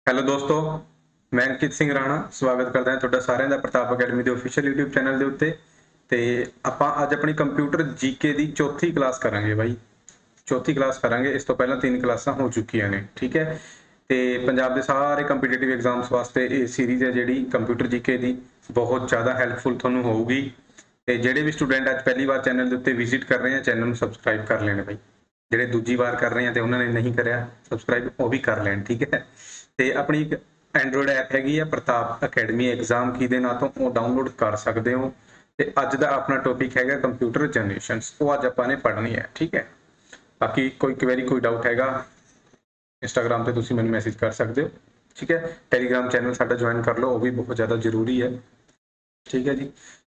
Hello ਦੋਸਤੋ, ਮੈਂ ਅੰਕਿਤ ਸਿੰਘ ਰਾਣਾ ਸਵਾਗਤ ਕਰਦਾ ਹਾਂ ਤੁਹਾਡਾ ਸਾਰਿਆਂ ਦਾ ਪ੍ਰਤਾਪ ਅਕੈਡਮੀ ਦੇ ਅਫੀਸ਼ੀਅਲ YouTube ਚੈਨਲ ਦੇ ਉੱਤੇ। ਤੇ ਆਪਾਂ ਅੱਜ ਆਪਣੀ ਕੰਪਿਊਟਰ ਜੀਕੇ ਦੀ ਚੌਥੀ ਕਲਾਸ ਕਰਾਂਗੇ ਬਾਈ। ਚੌਥੀ ਕਲਾਸ ਕਰਾਂਗੇ। ਇਸ ਤੋਂ ਪਹਿਲਾਂ 3 ਕਲਾਸਾਂ ਹੋ ਚੁੱਕੀਆਂ ਨੇ, ਠੀਕ ਹੈ। ਤੇ ਪੰਜਾਬ ਦੇ ਸਾਰੇ ਕੰਪੀਟੀਟਿਵ ਐਗਜ਼ਾਮਸ ਵਾਸਤੇ ਇਹ ਸੀਰੀਜ਼ ਹੈ ਜਿਹੜੀ ਕੰਪਿਊਟਰ ਜੀਕੇ ਦੀ, ਬਹੁਤ ਜ਼ਿਆਦਾ ਹੈਲਪਫੁਲ ਤੁਹਾਨੂੰ ਹੋਊਗੀ। ਤੇ ਜਿਹੜੇ ਵੀ ਸਟੂਡੈਂਟ ਅੱਜ ਪਹਿਲੀ ਵਾਰ ਚੈਨਲ ਦੇ ਉੱਤੇ ਵਿਜ਼ਿਟ ਕਰ ਰਹੇ ਆ, ਚੈਨਲ ਨੂੰ ਸਬਸਕ੍ਰਾਈਬ ਕਰ ਲੈਣ ਬਾਈ। ਜਿਹੜੇ ਦੂਜੀ ਵਾਰ ਕਰ ਰਹੇ ਆ ਤੇ ਉਹਨਾਂ ਨੇ ਨਹੀਂ ਕਰਿਆ ਸਬਸਕ੍ਰਾਈਬ, ਉਹ ਵੀ ਕਰ ਲੈਣ, ਠੀਕ ਹੈ। ਤੇ ਆਪਣੀ ਇੱਕ ਐਂਡਰੋਇਡ ਐਪ ਹੈਗੀ ਆ ਪ੍ਰਤਾਪ ਅਕੈਡਮੀ ਐਗਜ਼ਾਮ ਕੀ ਦੇ ਨਾਂ ਤੋਂ, ਉਹ ਡਾਊਨਲੋਡ ਕਰ ਸਕਦੇ ਹੋ। ਤੇ ਅੱਜ ਦਾ ਆਪਣਾ ਟੌਪਿਕ ਹੈਗਾ ਕੰਪਿਊਟਰ ਜਨਰੇਸ਼ਨਸ, ਉਹ ਅੱਜ ਆਪਾਂ ਨੇ ਪੜ੍ਹਨੀ ਹੈ, ਠੀਕ ਹੈ। ਬਾਕੀ ਕੋਈ ਕੁਐਰੀ ਕੋਈ ਡਾਊਟ ਹੈਗਾ ਇੰਸਟਾਗ੍ਰਾਮ ਤੇ ਤੁਸੀਂ ਮੈਨੂੰ ਮੈਸੇਜ ਕਰ ਸਕਦੇ ਹੋ, ਠੀਕ ਹੈ। ਟੈਲੀਗ੍ਰਾਮ ਚੈਨਲ ਸਾਡਾ ਜੁਆਇਨ ਕਰ ਲਓ, ਉਹ ਵੀ ਬਹੁਤ ਜ਼ਿਆਦਾ ਜ਼ਰੂਰੀ ਹੈ, ਠੀਕ ਹੈ ਜੀ।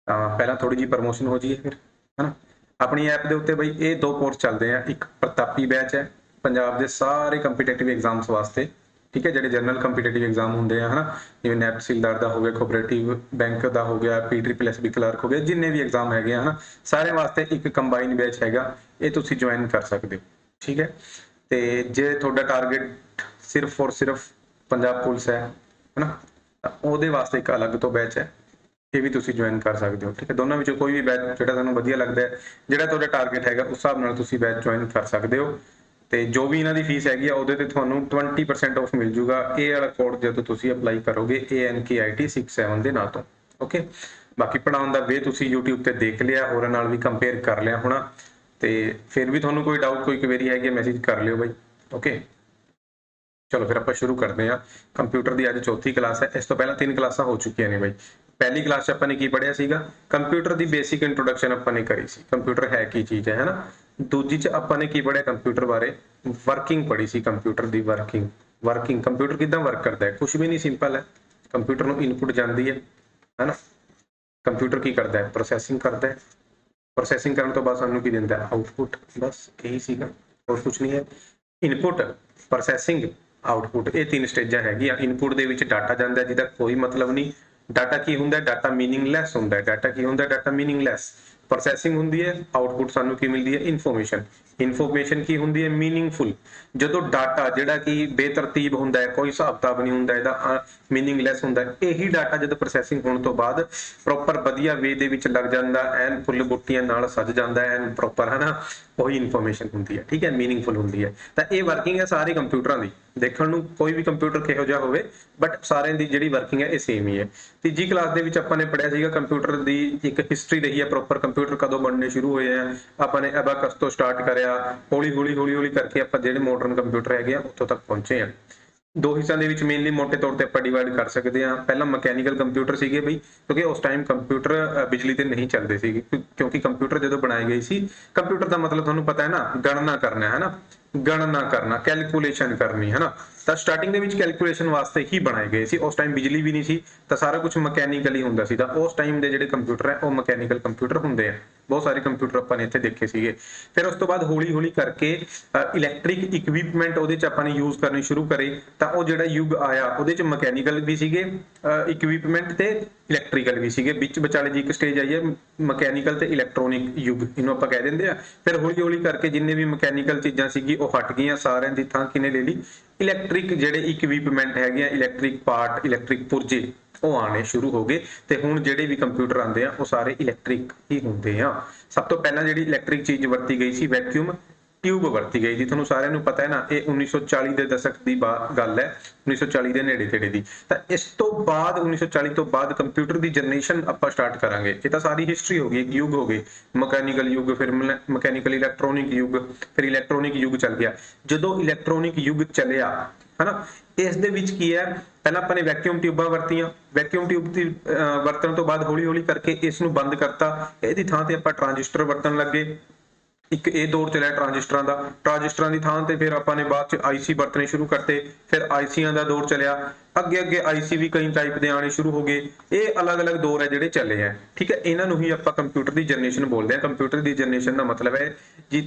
ਪਹਿਲਾਂ ਥੋੜੀ ਜਿਹੀ ਪ੍ਰਮੋਸ਼ਨ ਹੋ ਜਾਈਏ ਫਿਰ, ਹਨਾ। ਆਪਣੀ ਐਪ ਦੇ ਉੱਤੇ ਬਈ ਇਹ 2 ਕੋਰਸ ਚੱਲਦੇ ਆ। ਇੱਕ ਪ੍ਰਤਾਪੀ ਬੈਚ ਹੈ ਪੰਜਾਬ ਦੇ ਸਾਰੇ ਕੰਪੀਟੀਟਿਵ ਐਗਜ਼ਾਮਸ ਵਾਸਤੇ, ਠੀਕ ਹੈ। ਜਿਹੜੇ ਜਨਰਲ ਕੰਪੀਟੀਟਿਵ ਐਗਜ਼ਾਮ ਹੁੰਦੇ ਆ, ਹਨਾ, ਜਿਵੇਂ ਨੈਟ ਤਹਿਸੀਲਦਾਰ ਦਾ ਹੋ ਗਿਆ, ਕੋਆਪਰੇਟਿਵ ਬੈਂਕ ਦਾ ਹੋ ਗਿਆ, PSSB ਕਲਰਕ ਹੋ ਗਿਆ, ਜਿੰਨੇ ਵੀ ਐਗਜ਼ਾਮ ਹੈਗੇ ਆ, ਹਨਾ, ਸਾਰਿਆਂ ਵਾਸਤੇ ਇੱਕ ਕੰਬਾਈਨ ਬੈਚ ਹੈਗਾ, ਇਹ ਤੁਸੀਂ ਜੁਆਇਨ ਕਰ ਸਕਦੇ ਹੋ, ਠੀਕ ਹੈ। ਤੇ ਜੇ ਤੁਹਾਡਾ ਟਾਰਗੇਟ ਸਿਰਫ ਔਰ ਸਿਰਫ ਪੰਜਾਬ ਪੁਲਿਸ ਹੈ, ਹਨਾ, ਤਾਂ ਉਹਦੇ ਵਾਸਤੇ ਇੱਕ ਅਲੱਗ ਤੋਂ ਬੈਚ ਹੈ, ਇਹ ਵੀ ਤੁਸੀਂ ਜੁਆਇਨ ਕਰ ਸਕਦੇ ਹੋ, ਠੀਕ ਹੈ। ਦੋਨਾਂ ਵਿੱਚੋਂ ਕੋਈ ਵੀ ਬੈਚ ਜਿਹੜਾ ਤੁਹਾਨੂੰ ਵਧੀਆ ਲੱਗਦਾ ਹੈ, ਜਿਹੜਾ ਤੁਹਾਡਾ ਟਾਰਗੇਟ ਹੈਗਾ, ਉਸ ਹਿਸਾਬ ਨਾਲ ਤੁਸੀਂ ਬੈਚ ਜੁਆਇਨ ਕਰ ਸਕਦੇ ਹੋ। ਤੇ ਜੋ ਵੀ ਇਹਨਾਂ ਦੀ ਫੀਸ ਹੈਗੀ ਆ, ਉਹਦੇ ਤੇ ਤੁਹਾਨੂੰ 20% ਆਫ ਮਿਲ ਜੂਗਾ। ਇਹ ਵਾਲਾ ਕੋਡ ਜਦੋਂ ਤੁਸੀਂ ਅਪਲਾਈ ਕਰੋਗੇ ANKIT 67 ਦੇ ਨਾਂ ਤੋਂ, ਓਕੇ। ਬਾਕੀ ਪੜਾਉਣ ਦਾ ਵੇ ਤੁਸੀਂ YouTube ਤੇ ਦੇਖ ਲਿਆ, ਹੋਰਾਂ ਨਾਲ ਵੀ ਕੰਪੇਅਰ ਕਰ ਲਿਆ ਹੋਣਾ। ਤੇ ਫਿਰ ਵੀ ਤੁਹਾਨੂੰ ਕੋਈ ਡਾਊਟ ਕੋਈ ਕੁਐਰੀ ਹੈਗੀ, ਮੈਸੇਜ ਕਰ ਲਿਓ ਬਾਈ, ਓਕੇ। ਚਲੋ ਫਿਰ ਆਪਾਂ ਸ਼ੁਰੂ ਕਰਦੇ ਹਾਂ। ਕੰਪਿਊਟਰ ਦੀ ਅੱਜ ਚੌਥੀ ਕਲਾਸ ਹੈ। ਇਸ ਤੋਂ ਪਹਿਲਾਂ 3 ਕਲਾਸਾਂ ਹੋ ਚੁੱਕੀਆਂ ਨੇ ਬਾਈ। ਪਹਿਲੀ ਕਲਾਸ 'ਚ ਆਪਾਂ ਨੇ ਕੀ ਪੜ੍ਹਿਆ ਸੀਗਾ? ਕੰਪਿਊਟਰ ਦੀ ਬੇਸਿਕ ਇੰਟਰੋਡਕਸ਼ਨ ਆਪਾਂ ਨੇ ਕਰੀ ਸੀ, ਕੰਪਿਊਟਰ ਹੈ ਕੀ ਚੀਜ਼ ਹੈ, ਹਨਾ। ਦੂਜੀ 'ਚ ਆਪਾਂ ਨੇ ਕੀ ਪੜ੍ਹਿਆ? ਕੰਪਿਊਟਰ ਬਾਰੇ ਵਰਕਿੰਗ ਪੜ੍ਹੀ ਸੀ, ਕੰਪਿਊਟਰ ਦੀ ਵਰਕਿੰਗ ਕੰਪਿਊਟਰ ਕਿੱਦਾਂ ਵਰਕ ਕਰਦਾ ਹੈ? ਕੁਝ ਵੀ ਨਹੀਂ, ਸਿੰਪਲ ਹੈ। ਕੰਪਿਊਟਰ ਨੂੰ ਇਨਪੁਟ ਜਾਂਦੀ ਹੈ, ਹਨਾ। ਕੰਪਿਊਟਰ ਕੀ ਕਰਦਾ ਹੈ? ਪ੍ਰੋਸੈਸਿੰਗ ਕਰਦਾ ਹੈ। ਪ੍ਰੋਸੈਸਿੰਗ ਕਰਨ ਤੋਂ ਬਾਅਦ ਸਾਨੂੰ ਕੀ ਦਿੰਦਾ ਹੈ? ਆਊਟਪੁੱਟ। ਬਸ ਇਹੀ ਸੀਗਾ, ਹੋਰ ਕੁਝ ਨਹੀਂ ਹੈ। ਇਨਪੁਟ, ਪ੍ਰੋਸੈਸਿੰਗ, ਆਊਟਪੁੱਟ, ਇਹ 3 ਸਟੇਜਾਂ ਹੈਗੀਆਂ। ਇਨਪੁਟ ਦੇ ਵਿੱਚ ਡਾਟਾ ਜਾਂਦਾ ਜਿਹਦਾ ਕੋਈ ਮਤਲਬ ਨਹੀਂ। ਡਾਟਾ ਕੀ ਹੁੰਦਾ? ਡਾਟਾ ਮੀਨਿੰਗਲੈਸ ਹੁੰਦਾ। ਡਾਟਾ ਕੀ ਹੁੰਦਾ? Data meaningless. ਪ੍ਰੋਸੈਸਿੰਗ ਹੁੰਦੀ ਹੈ, ਆਊਟਪੁੱਟ ਸਾਨੂੰ ਕੀ ਮਿਲਦੀ ਹੈ? ਇਨਫੋਰਮੇਸ਼ਨ ਕੀ ਹੁੰਦੀ ਹੈ? ਮੀਨਿੰਗਫੁਲ। ਜਦੋਂ ਡਾਟਾ ਜਿਹੜਾ ਕਿ ਬੇਤਰਤੀਬ ਹੁੰਦਾ ਹੈ, ਕੋਈ ਹਿਸਾਬ ਕਿਤਾਬ ਨਹੀਂ ਹੁੰਦਾ ਇਹਦਾ, ਮੀਨਿੰਗਲੈਸ ਹੁੰਦਾ, ਇਹੀ ਡਾਟਾ ਜਦੋਂ ਪ੍ਰੋਸੈਸਿੰਗ ਹੋਣ ਤੋਂ ਬਾਅਦ ਪ੍ਰੋਪਰ ਵਧੀਆ ਵੇ ਦੇ ਵਿੱਚ ਲੱਗ ਜਾਂਦਾ, ਐਨ ਫੁੱਲ ਬੁੱਟੀਆਂ ਨਾਲ ਸੱਜ ਜਾਂਦਾ, ਐਨ ਪ੍ਰੋਪਰ, ਹਨਾ, ਉਹੀ ਇਨਫੋਰਮੇਸ਼ਨ ਹੁੰਦੀ ਹੈ, ਠੀਕ ਹੈ, ਮੀਨਿੰਗਫੁਲ ਹੁੰਦੀ ਹੈ। ਤਾਂ ਇਹ ਵਰਕਿੰਗ ਹੈ ਸਾਰੇ ਕੰਪਿਊਟਰਾਂ ਦੀ। ਦੇਖਣ ਨੂੰ ਕੋਈ ਵੀ ਕੰਪਿਊਟਰ ਕਿਹੋ ਜਿਹਾ ਹੋਵੇ, ਬਟ ਸਾਰਿਆਂ ਦੀ ਜਿਹੜੀ ਵਰਕਿੰਗ ਹੈ ਇਹ ਸੇਮ ਹੀ ਹੈ। ਤੀਜੀ ਕਲਾਸ ਦੇ ਵਿੱਚ ਆਪਾਂ ਨੇ ਪੜ੍ਹਿਆ ਸੀਗਾ ਕੰਪਿਊਟਰ ਦੀ ਇੱਕ ਹਿਸਟਰੀ ਰਹੀ ਹੈ ਪ੍ਰੋਪਰ, ਕੰਪਿਊਟਰ ਕਦੋਂ ਬਣਨੇ ਸ਼ੁਰੂ ਹੋਏ ਆ। ਆਪਾਂ ਨੇ ਅਬਾਕਸ ਤੋਂ ਸਟਾਰਟ ਕਰਿਆ, ਹੌਲੀ ਹੌਲੀ ਕਰਕੇ ਆਪਾਂ ਜਿਹੜੇ ਮਾਡਰਨ ਕੰਪਿਊਟਰ ਹੈਗੇ ਆ ਉੱਥੋਂ ਤੱਕ ਪਹੁੰਚੇ ਆ। 2 ਹਿੱਸਿਆਂ ਦੇ ਵਿੱਚ ਮੇਨਲੀ ਮੋਟੇ ਤੌਰ ਤੇ ਆਪਾਂ ਡਿਵਾਈਡ ਕਰ ਸਕਦੇ ਹਾਂ। ਪਹਿਲਾਂ ਮਕੈਨੀਕਲ ਕੰਪਿਊਟਰ ਸੀਗੇ ਬਈ, ਕਿਉਂਕਿ ਉਸ ਟਾਈਮ ਕੰਪਿਊਟਰ ਬਿਜਲੀ ਤੇ ਨਹੀਂ ਚੱਲਦੇ ਸੀਗੇ, ਕਿਉਂਕਿ ਕੰਪਿਊਟਰ ਜਦੋਂ ਬਣਾਏ ਗਏ ਸੀ, ਕੰਪਿਊਟਰ ਦਾ ਮਤਲਬ ਤੁਹਾਨੂੰ ਪਤਾ ਹੈ ਨਾ, ਗਣਨਾ ਕਰਨਾ ਹੈ ਨਾ, ਗਣਨਾ ਕਰਨਾ, ਕੈਲਕੂਲੇਸ਼ਨ ਕਰਨੀ, ਹੈ ਨਾ। ਤਾਂ ਸਟਾਰਟਿੰਗ ਦੇ ਵਿੱਚ ਕੈਲਕੂਲੇਸ਼ਨ ਵਾਸਤੇ ਹੀ ਬਣਾਏ ਗਏ ਸੀ। ਉਸ ਟਾਈਮ ਬਿਜਲੀ ਵੀ ਨਹੀਂ ਸੀ, ਤਾਂ ਸਾਰਾ ਕੁਝ ਮਕੈਨੀਕਲੀ ਹੁੰਦਾ ਸੀ। ਤਾਂ ਉਸ ਟਾਈਮ ਦੇ ਜਿਹੜੇ ਕੰਪਿਊਟਰ ਹੈ ਉਹ ਮਕੈਨੀਕਲ ਕੰਪਿਊਟਰ ਹੁੰਦੇ ਆ। ਬਹੁਤ ਸਾਰੇ ਕੰਪਿਊਟਰ ਆਪਾਂ ਨੇ ਇੱਥੇ ਦੇਖੇ ਸੀਗੇ। ਫਿਰ ਉਸ ਤੋਂ ਬਾਅਦ ਹੌਲੀ ਹੌਲੀ ਕਰਕੇ ਇਲੈਕਟ੍ਰਿਕ ਇਕਵਿਪਮੈਂਟ ਉਹਦੇ ਚ ਆਪਾਂ ਨੇ ਯੂਜ਼ ਕਰਨੇ ਸ਼ੁਰੂ ਕਰੇ। ਤਾਂ ਉਹ ਜਿਹੜਾ ਯੁੱਗ ਆਇਆ ਉਹਦੇ ਚ ਮਕੈਨੀਕਲ ਵੀ ਸੀਗੇ ਇਕਵਿਪਮੈਂਟ ਤੇ ਇਲੈਕਟ੍ਰੀਕਲ ਵੀ ਸੀਗੇ। ਵਿੱਚ ਵਿਚਾਲੇ ਜੀ ਇੱਕ ਸਟੇਜ ਆਈ ਹੈ ਮਕੈਨੀਕਲ ਤੇ ਇਲੈਕਟ੍ਰੋਨਿਕ ਯੁੱਗ, ਇਹਨੂੰ ਆਪਾਂ ਕਹਿ ਦਿੰਦੇ ਆ। ਫਿਰ ਹੌਲੀ ਹੌਲੀ ਕਰਕੇ ਜਿੰਨੇ ਵੀ ਮਕੈਨੀਕਲ ਚੀਜ਼ਾਂ ਸੀਗੀ ਉਹ ਹਟ ਗਈਆਂ, ਸਾਰਿਆਂ ਦੀ ਥਾਂ ਕਿਨੇ ਲੈ ਲਈ? ਇਲੈਕਟ੍ਰਿਕ ਜਿਹੜੇ ਇਕਵਿਪਮੈਂਟ ਹੈਗੇ ਆ, ਇਲੈਕਟ੍ਰਿਕ ਪਾਰਟ, ਇਲੈਕਟ੍ਰਿਕ ਪੁਰਜੇ, ਉਹ ਆਣੇ ਸ਼ੁਰੂ ਹੋ ਗਏ। ਤੇ ਹੁਣ ਜਿਹੜੇ ਵੀ ਕੰਪਿਊਟਰ ਆਉਂਦੇ ਆ ਉਹ ਸਾਰੇ ਇਲੈਕਟ੍ਰਿਕ ਹੀ ਹੁੰਦੇ ਆ। ਸਭ ਤੋਂ ਪਹਿਲਾਂ ਜਿਹੜੀ ਇਲੈਕਟ੍ਰਿਕ ਚੀਜ਼ ਵਰਤੀ ਗਈ ਸੀ, ਵੈਕਿਊਮ ਟਿਊਬ ਵਰਤੀ ਗਈ ਸੀ। ਤੁਹਾਨੂੰ ਸਾਰਿਆਂ ਨੂੰ ਪਤਾ ਹੈ ਨਾ, ਇਹ 1940 ਦੇ ਦਸ਼ਕ ਦੀ ਗੱਲ ਹੈ, 1940 ਦੇ ਨੇੜੇ ਤੇੜੇ ਦੀ। ਤਾਂ ਇਸ ਤੋਂ ਬਾਅਦ 1940 ਤੋਂ ਬਾਅਦ ਕੰਪਿਊਟਰ ਦੀ ਜਨਰੇਸ਼ਨ ਆਪਾਂ ਸਟਾਰਟ ਕਰਾਂਗੇ। ਇਹ ਤਾਂ ਸਾਰੀ ਹਿਸਟਰੀ ਹੋ ਗਈ, ਇੱਕ ਯੁੱਗ ਹੋ ਗਏ, ਮਕੈਨੀਕਲ ਯੁੱਗ, ਫਿਰ ਮਕੈਨੀਕਲ ਇਲੈਕਟ੍ਰੋਨਿਕ ਯੁੱਗ, ਫਿਰ ਇਲੈਕਟ੍ਰੋਨਿਕ ਯੁੱਗ ਚੱਲ ਗਿਆ। ਜਦੋਂ ਇਲੈਕਟ੍ਰੋਨਿਕ ਯੁੱਗ ਚੱਲਿਆ, ਹਨਾ, ਇਸ ਦੇ ਵਿੱਚ ਕੀ ਹੈ? ਪਹਿਲਾਂ ਆਪਾਂ ਨੇ ਵੈਕਿਊਮ ਟਿਊਬਾਂ ਵਰਤੀਆਂ। ਵੈਕਿਊਮ ਟਿਊਬ ਦੀ ਵਰਤਣ ਤੋਂ ਬਾਅਦ ਹੌਲੀ ਹੌਲੀ ਕਰਕੇ ਇਸ ਨੂੰ ਬੰਦ ਕਰਤਾ। ਇਹਦੀ ਥਾਂ ਤੇ ਆਪਾਂ ਟਰਾਂਜਿਸਟਰ ਵਰਤਣ ਲੱਗੇ। ਇੱਕ ਇਹ ਦੌਰ ਚੱਲਿਆ ਟਰਾਂਜਿਸਟਰਾਂ ਦੀ ਥਾਂ ਤੇ ਫਿਰ ਆਪਾਂ ਨੇ ਬਾਅਦ ਚ ਆਈਸੀ ਵਰਤਣੇ ਸ਼ੁਰੂ ਕਰਤੇ। ਫਿਰ ਆਈਸੀਆਂ ਦਾ ਦੌਰ ਚੱਲਿਆ। ਅੱਗੇ ਆਈਸੀ ਵੀ ਕਈ ਟਾਈਪ ਦੇ ਆਣੇ ਸ਼ੁਰੂ ਹੋ ਗਏ। ਇਹ ਅਲੱਗ-ਅਲੱਗ ਦੌਰ ਹੈ ਜਿਹੜੇ ਚੱਲੇ ਆ, ਠੀਕ ਹੈ। ਇਹਨਾਂ ਨੂੰ ਹੀ ਆਪਾਂ ਕੰਪਿਊਟਰ ਦੀ ਜਨਰੇਸ਼ਨ ਬੋਲਦੇ ਹਾਂ। ਕੰਪਿਊਟਰ ਦੀ ਜਨਰੇਸ਼ਨ ਦਾ ਮਤਲਬ ਹੈ ਜੀ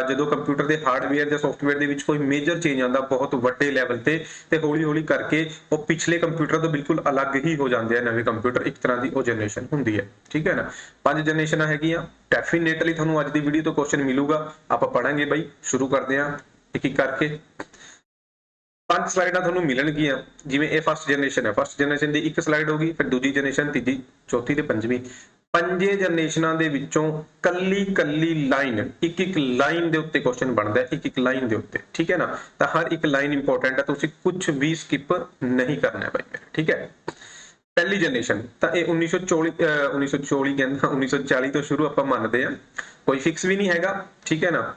ਜਦੋਂ ਕੰਪਿਊਟਰ ਦੇ ਹਾਰਡਵੇਅਰ ਜਾਂ ਸੌਫਟਵੇਅਰ ਦੇ ਵਿੱਚ ਕੋਈ ਮੇਜਰ ਚੇਂਜ ਆਉਂਦਾ ਬਹੁਤ ਵੱਡੇ ਲੈਵਲ ਤੇ ਹੌਲੀ ਹੌਲੀ ਕਰਕੇ ਉਹ ਪਿਛਲੇ ਕੰਪਿਊਟਰ ਤੋਂ ਬਿਲਕੁਲ ਅਲੱਗ ਹੀ ਹੋ ਜਾਂਦੇ ਆ। ਨਵੇਂ ਕੰਪਿਊਟਰ ਇੱਕ ਤਰ੍ਹਾਂ ਦੀ ਉਹ ਜਨਰੇਸ਼ਨ ਹੁੰਦੀ ਹੈ, ਠੀਕ ਹੈ ਨਾ। 5 ਜਨਰੇਸ਼ਨਾਂ ਹੈਗੀਆਂ। ਡੈਫੀਨੇਟਲੀ ਤੁਹਾਨੂੰ ਅੱਜ ਦੀ ਵੀਡੀਓ ਤੋਂ ਕੁਐਸਚਨ ਮਿਲੂਗਾ, ਆਪਾਂ ਪੜਾਂਗੇ ਬਾਈ। ਸ਼ੁਰੂ ਕਰਦੇ ਹਾਂ ਇੱਕ ਇੱਕ ਕਰਕੇ। 5 ਸਲਾਈਡਾਂ ਤੁਹਾਨੂੰ ਮਿਲਣਗੀਆਂ। ਜਿਵੇਂ ਇਹ ਫਸਟ ਜਨਰੇਸ਼ਨ ਹੈ, ਫਸਟ ਜਨਰੇਸ਼ਨ ਦੀ ਇੱਕ ਸਲਾਈਡ ਹੋਗੀ, ਫਿਰ ਦੂਜੀ ਜਨਰੇਸ਼ਨ, ਤੀਜੀ, ਚੌਥੀ ਤੇ ਪੰਜਵੀਂ। ਪੰਜੇ ਜਨਰੇਸ਼ਨਾਂ ਦੇ ਵਿੱਚੋਂ ਕੱਲੀ ਕੱਲੀ ਲਾਈਨ, ਇੱਕ ਇੱਕ ਲਾਈਨ ਦੇ ਉੱਤੇ ਕੁਐਸਚਨ ਬਣਦਾ ਹੈ, ਇੱਕ ਇੱਕ ਲਾਈਨ ਦੇ ਉੱਤੇ, ਠੀਕ ਹੈ ਨਾ। ਤਾਂ ਹਰ ਇੱਕ ਲਾਈਨ ਇੰਪੋਰਟੈਂਟ ਹੈ, ਤੁਸੀਂ ਕੁਝ ਵੀ ਸਕਿਪ ਨਹੀਂ ਕਰਨਾ ਭਾਈ ਮੇਰੇ, ਠੀਕ ਹੈ। ਪਹਿਲੀ ਜਨਰੇਸ਼ਨ ਤਾਂ ਇਹ 1940 ਕਹਿੰਦਾ 1940 ਤੋਂ ਸ਼ੁਰੂ ਆਪਾਂ ਮੰਨਦੇ ਆ, ਕੋਈ ਫਿਕਸ ਵੀ ਨਹੀਂ ਹੈਗਾ, ਠੀਕ ਹੈ ਨਾ।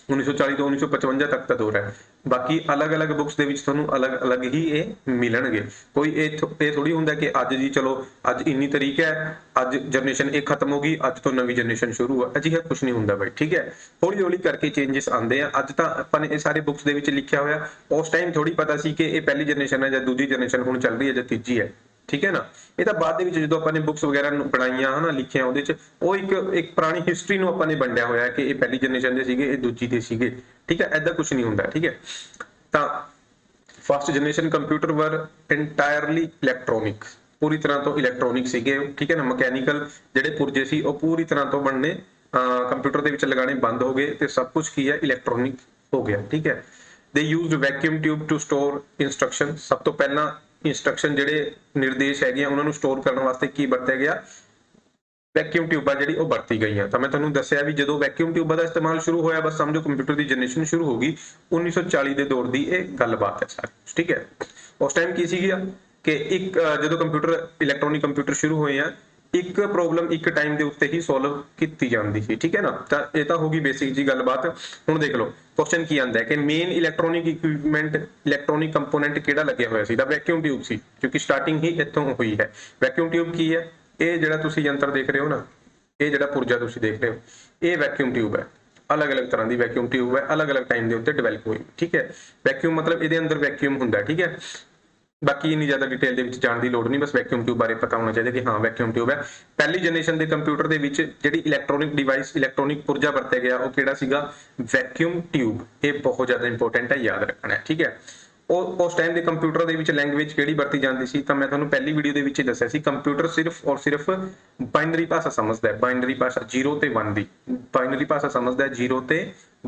1940 ਤੋਂ 1955 ਤੱਕ ਦਾ ਦੌਰ ਹੈ। ਬਾਕੀ ਅਲੱਗ-ਅਲੱਗ ਬੁੱਕਸ ਦੇ ਵਿੱਚ ਤੁਹਾਨੂੰ ਅਲੱਗ-ਅਲੱਗ ਹੀ ਇਹ ਮਿਲਣਗੇ। ਕੋਈ ਇਹ ਥੋੜੀ ਹੁੰਦਾ ਕਿ ਅੱਜ ਜੀ ਚਲੋ ਅੱਜ ਇੰਨੀ ਤਰੀਕ ਹੈ, ਅੱਜ ਜਨਰੇਸ਼ਨ ਇਹ ਖਤਮ ਹੋ ਗਈ, ਅੱਜ ਤੋਂ ਨਵੀਂ ਜਨਰੇਸ਼ਨ ਸ਼ੁਰੂ ਹੈ, ਅਜਿਹਾ ਕੁਝ ਨਹੀਂ ਹੁੰਦਾ ਬਾਈ, ਠੀਕ ਹੈ। ਹੌਲੀ-ਹੌਲੀ ਕਰਕੇ ਚੇਂਜਸ ਆਉਂਦੇ ਆ। ਅੱਜ ਤਾਂ ਆਪਾਂ ਨੇ ਇਹ ਸਾਰੇ ਬੁੱਕਸ ਦੇ ਵਿੱਚ ਲਿਖਿਆ ਹੋਇਆ, ਉਸ ਟਾਈਮ ਥੋੜੀ ਪਤਾ ਸੀ ਕਿ ਇਹ ਪਹਿਲੀ ਜਨਰੇਸ਼ਨ ਹੈ ਜਾਂ ਦੂਜੀ ਜਨਰੇਸ਼ਨ ਹੁਣ ਚੱਲ ਰਹੀ ਹੈ ਜਾਂ ਤੀਜੀ ਹੈ, ਠੀਕ ਹੈ ਨਾ। ਇਹ ਤਾਂ ਬਾਅਦ ਦੇ ਵਿੱਚ ਜਦੋਂ ਆਪਾਂ ਨੇ ਬੁੱਕਸ ਵਗੈਰਾ ਬਣਾਈਆਂ ਹਨਾ, ਲਿਖਿਆ, ਉਹਦੇ ਚ ਉਹ ਇੱਕ ਪੁਰਾਣੀ ਹਿਸਟਰੀ ਨੂੰ ਆਪਾਂ ਨੇ ਵੰਡਿਆ ਹੋਇਆ ਕਿ ਇਹ ਪਹਿਲੀ ਜਨਰੇਸ਼ਨ ਦੇ ਸੀਗੇ, ਇਹ ਦੂਜੀ ਦੇ ਸੀਗੇ, ਠੀਕ ਹੈ। ਐਦਾਂ ਕੁਝ ਨਹੀਂ ਹੁੰਦਾ, ਠੀਕ ਹੈ। ਤਾਂ ਫਸਟ ਜਨਰੇਸ਼ਨ ਕੰਪਿਊਟਰ ਵਰ ਇੰਟਾਇਰਲੀ ਇਲੈਕਟ੍ਰੋਨਿਕ, ਪੂਰੀ ਤਰ੍ਹਾਂ ਤੋਂ ਇਲੈਕਟ੍ਰੋਨਿਕ ਸੀਗੇ, ਠੀਕ ਹੈ ਨਾ। ਮਕੈਨੀਕਲ ਜਿਹੜੇ ਪੁਰਜੇ ਸੀ ਉਹ ਪੂਰੀ ਤਰ੍ਹਾਂ ਤੋਂ ਬਣਨੇ ਕੰਪਿਊਟਰ ਦੇ ਵਿੱਚ ਲਗਾਣੇ ਬੰਦ ਹੋ ਗਏ ਤੇ ਸਭ ਕੁਝ ਕੀ ਹੈ ਇਲੈਕਟ੍ਰੋਨਿਕ ਹੋ ਗਿਆ, ਠੀਕ ਹੈ। They used vacuum tube to store instruction. ਸਭ ਤੋਂ ਪਹਿਲਾਂ ਇੰਸਟਰਕਸ਼ਨ ਜਿਹੜੇ ਨਿਰਦੇਸ਼ ਹੈਗੇ ਉਹਨਾਂ ਨੂੰ ਸਟੋਰ ਕਰਨ ਵਾਸਤੇ ਕੀ ਵਰਤਿਆ ਗਿਆ, ਵੈਕਿਊਮ ਟਿਊਬਾਂ ਜਿਹੜੀ ਉਹ ਵਰਤੀ ਗਈਆਂ। ਤਾਂ ਮੈਂ ਤੁਹਾਨੂੰ ਦੱਸਿਆ ਵੀ ਜਦੋਂ ਵੈਕਿਊਮ ਟਿਊਬਾਂ ਦਾ ਇਸਤੇਮਾਲ ਸ਼ੁਰੂ ਹੋਇਆ, ਬਸ ਸਮਝੋ ਕੰਪਿਊਟਰ ਦੀ ਜਨਰੇਸ਼ਨ ਸ਼ੁਰੂ ਹੋ ਗਈ। 1940 ਦੇ ਦੌਰ ਦੀ ਇਹ ਗੱਲਬਾਤ ਹੈ ਸਾਰੀ, ਠੀਕ ਹੈ। ਉਸ ਟਾਈਮ ਕੀ ਸੀਗਾ ਕਿ ਇੱਕ ਜਦੋਂ ਕੰਪਿਊਟਰ ਇਲੈਕਟ੍ਰੋਨਿਕ ਕੰਪਿਊਟਰ ਸ਼ੁਰੂ ਹੋਏ ਆ, ਇੱਕ ਪ੍ਰੋਬਲਮ ਇੱਕ ਟਾਈਮ ਦੇ ਉੱਤੇ ਹੀ ਸੋਲਵ ਕੀਤੀ ਜਾਂਦੀ ਸੀ, ਠੀਕ ਹੈ ਨਾ। ਤਾਂ ਇਹ ਤਾਂ ਹੋ ਗਈ ਬੇਸਿਕ ਜੀ ਗੱਲਬਾਤ। ਹੁਣ ਦੇਖ ਲਓ ਕੁਐਸਚਨ ਕੀ ਆਂਦਾ ਹੈ ਕਿ main electronic equipment, electronic component ਕਿਹੜਾ ਲੱਗਿਆ ਹੋਇਆ ਸੀ, ਤਾਂ ਵੈਕਿਊਮ ਟਿਊਬ ਸੀ, ਕਿਉਂਕਿ ਸਟਾਰਟਿੰਗ ਹੀ ਇੱਥੋਂ ਹੋਈ ਹੈ। ਵੈਕਿਊਮ ਟਿਊਬ ਕੀ ਹੈ, ਇਹ ਜਿਹੜਾ ਤੁਸੀਂ ਯੰਤਰ ਦੇਖ ਰਹੇ ਹੋ ਨਾ, ਇਹ ਜਿਹੜਾ ਪੁਰਜਾ ਤੁਸੀਂ ਦੇਖ ਰਹੇ ਹੋ, ਇਹ ਵੈਕਿਊਮ ਟਿਊਬ ਹੈ। ਅਲੱਗ-ਅਲੱਗ ਤਰ੍ਹਾਂ ਦੀ ਵੈਕਿਊਮ ਟਿਊਬ ਹੈ, ਅਲੱਗ-ਅਲੱਗ ਟਾਈਮ ਦੇ ਉੱਤੇ ਡਿਵੈਲਪ ਹੋਈ, ਠੀਕ ਹੈ। ਵੈਕਿਊਮ ਮਤਲਬ ਇਹਦੇ ਅੰਦਰ ਵੈਕਿਊਮ ਹੁੰਦਾ, ਠੀਕ ਹੈ। ਬਾਕੀ ਇੰਨੀ ਜ਼ਿਆਦਾ ਡਿਟੇਲ ਦੇ ਵਿੱਚ ਜਾਣ ਦੀ ਲੋੜ ਨਹੀਂ, ਬਸ ਵੈਕਿਊਮ ਟਿਊਬ ਬਾਰੇ ਪਤਾ ਹੋਣਾ ਚਾਹੀਦਾ ਕਿ ਹਾਂ ਵੈਕਿਊਮ ਟਿਊਬ ਹੈ। ਪਹਿਲੀ ਜਨਰੇਸ਼ਨ ਦੇ ਕੰਪਿਊਟਰ ਦੇ ਵਿੱਚ ਜਿਹੜੀ ਇਲੈਕਟ੍ਰੋਨਿਕ ਡਿਵਾਈਸ, ਇਲੈਕਟ੍ਰੋਨਿਕ ਪੁਰਜਾ ਵਰਤਿਆ ਗਿਆ ਉਹ ਕਿਹੜਾ ਸੀਗਾ, ਵੈਕਿਊਮ ਟਿਊਬ। ਇਹ ਬਹੁਤ ਜ਼ਿਆਦਾ ਇੰਪੋਰਟੈਂਟ ਹੈ, ਯਾਦ ਰੱਖਣਾ ਹੈ, ਠੀਕ ਹੈ। ਉਹ ਉਸ ਟਾਈਮ ਦੇ ਕੰਪਿਊਟਰ ਦੇ ਵਿੱਚ ਲੈਂਗੁਏਜ ਕਿਹੜੀ ਵਰਤੀ ਜਾਂਦੀ ਸੀ, ਤਾਂ ਮੈਂ ਤੁਹਾਨੂੰ ਪਹਿਲੀ ਵੀਡੀਓ ਦੇ ਵਿੱਚ ਹੀ ਦੱਸਿਆ ਸੀ, ਕੰਪਿਊਟਰ ਸਿਰਫ ਔਰ ਸਿਰਫ ਬਾਈਨਰੀ ਭਾਸ਼ਾ ਸਮਝਦਾ ਹੈ, ਬਾਈਨਰੀ ਭਾਸ਼ਾ 0 ਤੇ 1 ਦੀ, ਬਾਈਨਰੀ ਭਾਸ਼ਾ ਸਮਝਦਾ ਹੈ 0 ਤੇ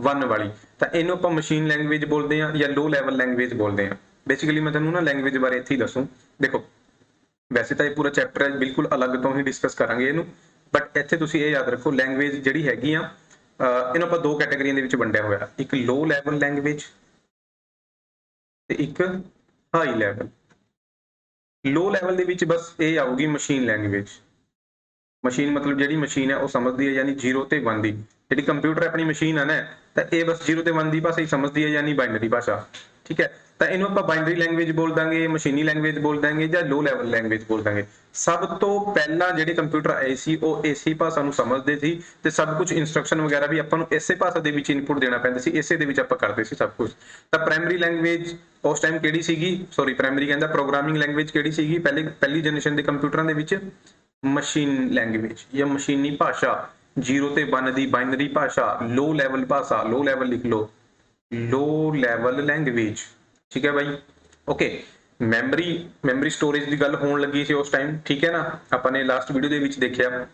1 ਵਾਲੀ। ਤਾਂ ਇਹਨੂੰ ਆਪਾਂ ਮਸ਼ੀਨ ਲੈਂਗੁਏਜ ਬੋਲਦੇ ਹਾਂ ਜਾਂ ਲੋ ਲੈਵਲ ਲੈਂਗੁਏਜ ਬੋਲਦੇ ਹਾਂ। ਬੇਸਿਕਲੀ ਮੈਂ ਤੁਹਾਨੂੰ ਨਾ ਲੈਂਗੁਏਜ ਬਾਰੇ ਇੱਥੇ ਹੀ ਦੱਸੂ। ਦੇਖੋ ਵੈਸੇ ਤਾਂ ਇਹ ਪੂਰਾ ਚੈਪਟਰ ਹੈ, ਬਿਲਕੁਲ ਅਲੱਗ ਤੋਂ ਹੀ ਡਿਸਕਸ ਕਰਾਂਗੇ ਇਹਨੂੰ, ਬਟ ਇੱਥੇ ਤੁਸੀਂ ਇਹ ਯਾਦ ਰੱਖੋ ਲੈਂਗੁਏਜ ਜਿਹੜੀ ਹੈਗੀ ਆ ਇਹਨੂੰ ਆਪਾਂ ਦੋ ਕੈਟਾਗਰੀਆਂ ਦੇ ਵਿੱਚ ਵੰਡਿਆ ਹੋਇਆ, ਇੱਕ ਲੋ ਲੈਵਲ ਲੈਂਗੁਏਜ ਤੇ ਇੱਕ ਹਾਈ ਲੈਵਲ। ਲੋ ਲੈਵਲ ਦੇ ਵਿੱਚ ਬਸ ਇਹ ਆਊਗੀ ਮਸ਼ੀਨ ਲੈਂਗੁਏਜ। ਮਸ਼ੀਨ ਮਤਲਬ ਜਿਹੜੀ ਮਸ਼ੀਨ ਹੈ ਉਹ ਸਮਝਦੀ ਹੈ, ਯਾਨੀ 0 ਤੇ 1 ਦੀ। ਜਿਹੜੀ ਕੰਪਿਊਟਰ ਆਪਣੀ ਮਸ਼ੀਨ ਹੈ ਨਾ, ਤਾਂ ਇਹ ਬਸ 0 ਤੇ 1 ਦੀ ਭਾਸ਼ਾ ਹੀ ਸਮਝਦੀ ਹੈ, ਯਾਨੀ ਬਾਈਨਰੀ ਭਾਸ਼ਾ, ਠੀਕ ਹੈ। ਤਾਂ ਇਹਨੂੰ ਆਪਾਂ ਬਾਈਨਰੀ ਲੈਂਗੁਏਜ ਬੋਲ ਦਾਂਗੇ, ਮਸ਼ੀਨੀ ਲੈਂਗੁਏਜ ਬੋਲ ਦਾਂਗੇ ਜਾਂ ਲੋ ਲੈਵਲ ਲੈਂਗੁਏਜ ਬੋਲ ਦਾਂਗੇ। ਸਭ ਤੋਂ ਪਹਿਲਾਂ ਜਿਹੜੇ ਕੰਪਿਊਟਰ ਆਏ ਸੀ ਉਹ ਇਸੇ ਭਾਸ਼ਾ ਨੂੰ ਸਮਝਦੇ ਸੀ ਤੇ ਸਭ ਕੁਝ ਇਨਸਟਰਕਸ਼ਨ ਵਗੈਰਾ ਵੀ ਆਪਾਂ ਨੂੰ ਇਸੇ ਭਾਸ਼ਾ ਦੇ ਵਿੱਚ ਇਨਪੁਟ ਦੇਣਾ ਪੈਂਦਾ ਸੀ, ਇਸੇ ਦੇ ਵਿੱਚ ਆਪਾਂ ਕਰਦੇ ਸੀ ਸਭ ਕੁਝ। ਤਾਂ ਪ੍ਰਾਇਮਰੀ ਲੈਂਗੁਏਜ ਉਸ ਟਾਈਮ ਕਿਹੜੀ ਸੀਗੀ, ਸੌਰੀ ਪ੍ਰਾਇਮਰੀ ਕਹਿੰਦਾ, ਪ੍ਰੋਗਰਾਮਿੰਗ ਲੈਂਗੁਏਜ ਕਿਹੜੀ ਸੀਗੀ ਪਹਿਲੀ ਜਨਰੇਸ਼ਨ ਦੇ ਕੰਪਿਊਟਰਾਂ ਦੇ ਵਿੱਚ, ਮਸ਼ੀਨ ਲੈਂਗੁਏਜ ਜਾਂ ਮਸ਼ੀਨੀ ਭਾਸ਼ਾ। 0 ਤੇ 1 ਦੀ ਬਾਈਨਰੀ ਭਾਸ਼ਾ, ਲੋ ਲੈਵਲ ਭਾਸ਼ਾ, ਲੋ ਲੈਵਲ ਲਿਖ ਲਓ, ਲੋ ਲੈਵਲ ਲੈਂਗੁਏਜ, ਠੀਕ ਹੈ ਬਾਈ। ਓਕੇ, ਮੈਮਰੀ ਸਟੋਰੇਜ ਦੀ ਗੱਲ ਹੋਣ ਲੱਗੀ ਸੀ ਉਸ ਟਾਈਮ, ਠੀਕ ਹੈ ਨਾ। ਆਪਾਂ ਨੇ ਲਾਸਟ ਵੀਡੀਓ ਦੇ ਵਿੱਚ ਦੇਖਿਆ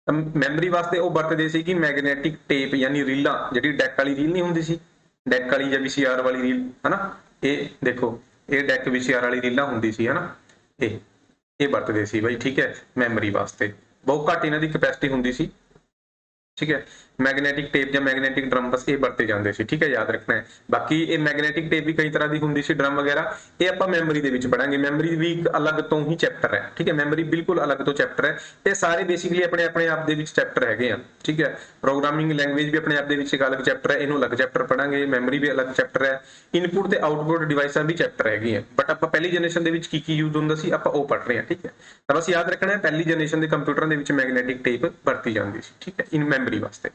ਮੈਮਰੀ ਵਾਸਤੇ ਉਹ ਵਰਤਦੇ ਸੀ ਕਿ ਮੈਗਨੈਟਿਕ ਟੇਪ ਯਾਨੀ ਰੀਲਾਂ, ਜਿਹੜੀ ਡੈਕ ਵਾਲੀ ਰੀਲ ਨਹੀਂ ਹੁੰਦੀ ਸੀ, ਡੈਕ ਵਾਲੀ ਜਾਂ VCR ਵਾਲੀ ਰੀਲ, ਹਨਾ। ਇਹ ਦੇਖੋ ਇਹ ਡੈਕ VCR ਵਾਲੀ ਰੀਲਾਂ ਹੁੰਦੀ ਸੀ, ਹਨਾ। ਇਹ ਵਰਤਦੇ ਸੀ ਬਾਈ, ਠੀਕ ਹੈ। ਮੈਮਰੀ ਵਾਸਤੇ ਬਹੁਤ ਘੱਟ ਇਹਨਾਂ ਦੀ ਕੈਪੈਸਿਟੀ ਹੁੰਦੀ ਸੀ, ਠੀਕ ਹੈ। ਮੈਗਨੈਟਿਕ ਟੇਪ ਜਾਂ ਮੈਗਨੈਟਿਕ ਡਰਮ ਬਸ ਇਹ ਵਰਤੇ ਜਾਂਦੇ ਸੀ, ਠੀਕ ਹੈ, ਯਾਦ ਰੱਖਣਾ ਹੈ। ਬਾਕੀ ਇਹ ਮੈਗਨੈਟਿਕ ਟੇਪ ਵੀ ਕਈ ਤਰ੍ਹਾਂ ਦੀ ਹੁੰਦੀ ਸੀ, ਡਰਮ ਵਗੈਰਾ, ਇਹ ਆਪਾਂ ਮੈਮਰੀ ਦੇ ਵਿੱਚ ਪੜਾਂਗੇ। ਮੈਮਰੀ ਵੀ ਇੱਕ ਅਲੱਗ ਤੋਂ ਹੀ ਚੈਪਟਰ ਹੈ, ਠੀਕ ਹੈ। ਮੈਮਰੀ ਬਿਲਕੁਲ ਅਲੱਗ ਤੋਂ ਚੈਪਟਰ ਹੈ। ਇਹ ਸਾਰੇ ਬੇਸਿਕਲੀ ਆਪਣੇ ਆਪ ਦੇ ਵਿੱਚ ਚੈਪਟਰ ਹੈਗੇ ਆ, ਠੀਕ ਹੈ। ਪ੍ਰੋਗਰਾਮਿੰਗ ਲੈਂਗੁਏਜ ਵੀ ਆਪਣੇ ਆਪ ਦੇ ਵਿੱਚ ਇੱਕ ਅਲੱਗ ਚੈਪਟਰ ਹੈ, ਇਹਨੂੰ ਅਲੱਗ ਚੈਪਟਰ ਪੜਾਂਗੇ। ਮੈਮਰੀ ਵੀ ਅਲੱਗ ਚੈਪਟਰ ਹੈ। ਇਨਪੁਟ ਤੇ ਆਊਟਪੁੱਟ ਡਿਵਾਈਸਾਂ ਵੀ ਚੈਪਟਰ ਹੈਗੀਆਂ, ਬਟ ਆਪਾਂ ਪਹਿਲੀ ਜਨਰੇਸ਼ਨ ਦੇ ਵਿੱਚ ਕੀ ਯੂਜ਼ ਹੁੰਦਾ ਸੀ ਆਪਾਂ ਉਹ ਪੜ ਰਹੇ ਹਾਂ, ਠੀਕ ਹੈ। ਤਾਂ ਬਸ ਯਾਦ ਰੱਖਣਾ ਹੈ ਪਹਿਲੀ ਜਨਰੇਸ਼ਨ ਦੇ ਕੰਪਿਊਟਰਾਂ ਦੇ ਵਿੱਚ ਮੈਗਨੈਟਿਕ ਟੇਪ ਵਰਤੀ ਜਾਂਦੀ ਸੀ, ਠੀਕ ਹੈ, ਇਨ ਮੈਮਰੀ ਵਾਸਤੇ।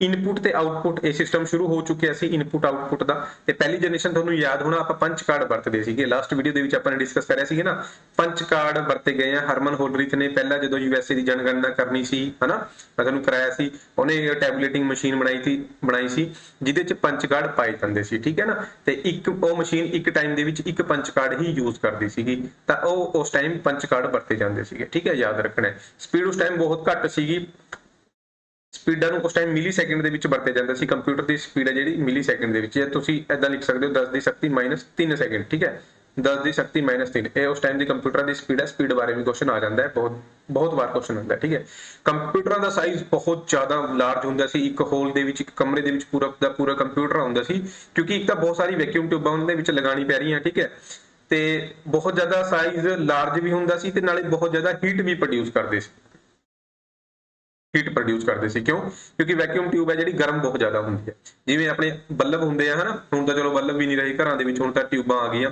ਇਨਪੁਟ ਤੇ ਆਊਟਪੁੱਟ ਇਹ ਸਿਸਟਮ ਸ਼ੁਰੂ ਹੋ ਚੁੱਕਿਆ ਸੀ ਇਨਪੁਟ ਆਊਟਪੁੱਟ ਦਾ। ਤੇ ਪਹਿਲੀ ਜਨਰੇਸ਼ਨ ਤੁਹਾਨੂੰ ਯਾਦ ਹੋਣਾ ਆਪਾਂ ਪੰਚ ਕਾਰਡ ਵਰਤਦੇ ਸੀਗੇ, ਲਾਸਟ ਵੀਡੀਓ ਦੇ ਵਿੱਚ ਆਪਾਂ ਨੇ ਡਿਸਕਸ ਕਰਿਆ ਸੀਗਾ ਨਾ, ਪੰਚ ਕਾਰਡ ਵਰਤੇ ਗਏ ਆ। ਹਰਮਨ ਹੋਲਰੀਥ ਨੇ ਪਹਿਲਾਂ ਜਦੋਂ USA ਦੀ ਜਨਗਣਨਾ ਕਰਨੀ ਸੀ, ਹਨਾ, ਮੈਂ ਤੁਹਾਨੂੰ ਕਰਾਇਆ ਸੀ, ਉਹਨੇ ਟੈਬੂਲੇਟਿੰਗ ਮਸ਼ੀਨ ਬਣਾਈ ਸੀ ਜਿਹਦੇ ਚ ਪੰਚ ਕਾਰਡ ਪਾਏ ਜਾਂਦੇ ਸੀ, ਠੀਕ ਹੈ ਨਾ। ਤੇ ਇੱਕ ਉਹ ਮਸ਼ੀਨ ਇੱਕ ਟਾਈਮ ਦੇ ਵਿੱਚ ਇੱਕ ਪੰਚ ਕਾਰਡ ਹੀ ਯੂਜ਼ ਕਰਦੀ ਸੀਗੀ, ਤਾਂ ਉਹ ਉਸ ਟਾਈਮ ਪੰਚ ਕਾਰਡ ਵਰਤੇ ਜਾਂਦੇ ਸੀਗੇ, ਠੀਕ ਹੈ, ਯਾਦ ਰੱਖਣਾ। ਸਪੀਡ ਉਸ ਟਾਈਮ ਬਹੁਤ ਘੱਟ ਸੀਗੀ, ਸਪੀਡਾਂ ਨੂੰ ਉਸ ਟਾਈਮ ਮਿਲੀ ਸੈਕਿੰਡ ਦੇ ਵਿੱਚ ਵਰਤਿਆ ਜਾਂਦਾ ਸੀ। ਕੰਪਿਊਟਰ ਦੀ ਸਪੀਡ ਹੈ ਜਿਹੜੀ ਮਿਲੀ ਸੈਕਿੰਡ ਦੇ ਵਿੱਚ, ਤੁਸੀਂ ਇਦਾਂ ਲਿਖ ਸਕਦੇ ਹੋ 10 ਦੀ ਸ਼ਕਤੀ -3 ਸੈਕਿੰਡ, ਠੀਕ ਹੈ, 10 ਦੀ ਸ਼ਕਤੀ -3, ਇਹ ਉਸ ਟਾਈਮ ਦੀ ਕੰਪਿਊਟਰ ਦੀ ਸਪੀਡ ਹੈ। ਸਪੀਡ ਬਾਰੇ ਵੀ ਕੁਐਸਚਨ ਆ ਜਾਂਦਾ ਹੈ, ਬਹੁਤ ਵਾਰ ਕੁਐਸਚਨ ਆਉਂਦਾ ਹੈ, ਠੀਕ ਹੈ। ਕੰਪਿਊਟਰਾਂ ਦਾ ਸਾਈਜ਼ ਬਹੁਤ ਜ਼ਿਆਦਾ ਲਾਰਜ ਹੁੰਦਾ ਸੀ, ਇੱਕ ਹੋਲ ਦੇ ਵਿੱਚ, ਇੱਕ ਕਮਰੇ ਦੇ ਵਿੱਚ ਪੂਰਾ ਦਾ ਪੂਰਾ ਕੰਪਿਊਟਰ ਹੁੰਦਾ ਸੀ, ਕਿਉਂਕਿ ਇੱਕ ਤਾਂ ਬਹੁਤ ਸਾਰੀ ਵੈਕਿਊਮ ਟਿਊਬਾਂ ਉਹਨਾਂ ਦੇ ਵਿੱਚ ਲਗਾਣੀ ਪੈ ਰਹੀਆਂ, ਠੀਕ ਹੈ, ਤੇ ਬਹੁਤ ਜ਼ਿਆਦਾ ਸਾਈਜ਼ ਲਾਰਜ ਵੀ ਹੁੰਦਾ ਸੀ ਤੇ ਨਾਲੇ ਬਹੁਤ ਜ਼ਿਆਦਾ ਹੀਟ ਵੀ ਪ੍ਰੋਡਿਊਸ ਕਰਦੇ ਸੀ, ਕਿਉਂ? ਕਿਉਂਕਿ ਵੈਕਿਊਮ ਟਿਊਬ ਹੈ ਜਿਹੜੀ ਗਰਮ ਬਹੁਤ ਜ਼ਿਆਦਾ ਹੁੰਦੀ ਹੈ। ਜਿਵੇਂ ਆਪਣੇ ਬੱਲਬ ਹੁੰਦੇ ਆ ਹਨਾ, ਹੁਣ ਤਾਂ ਚਲੋ ਬੱਲਬ ਵੀ ਨਹੀਂ ਰਹੇ ਘਰਾਂ ਦੇ ਵਿੱਚ, ਹੁਣ ਤਾਂ ਟਿਊਬਾਂ ਆ ਗਈਆਂ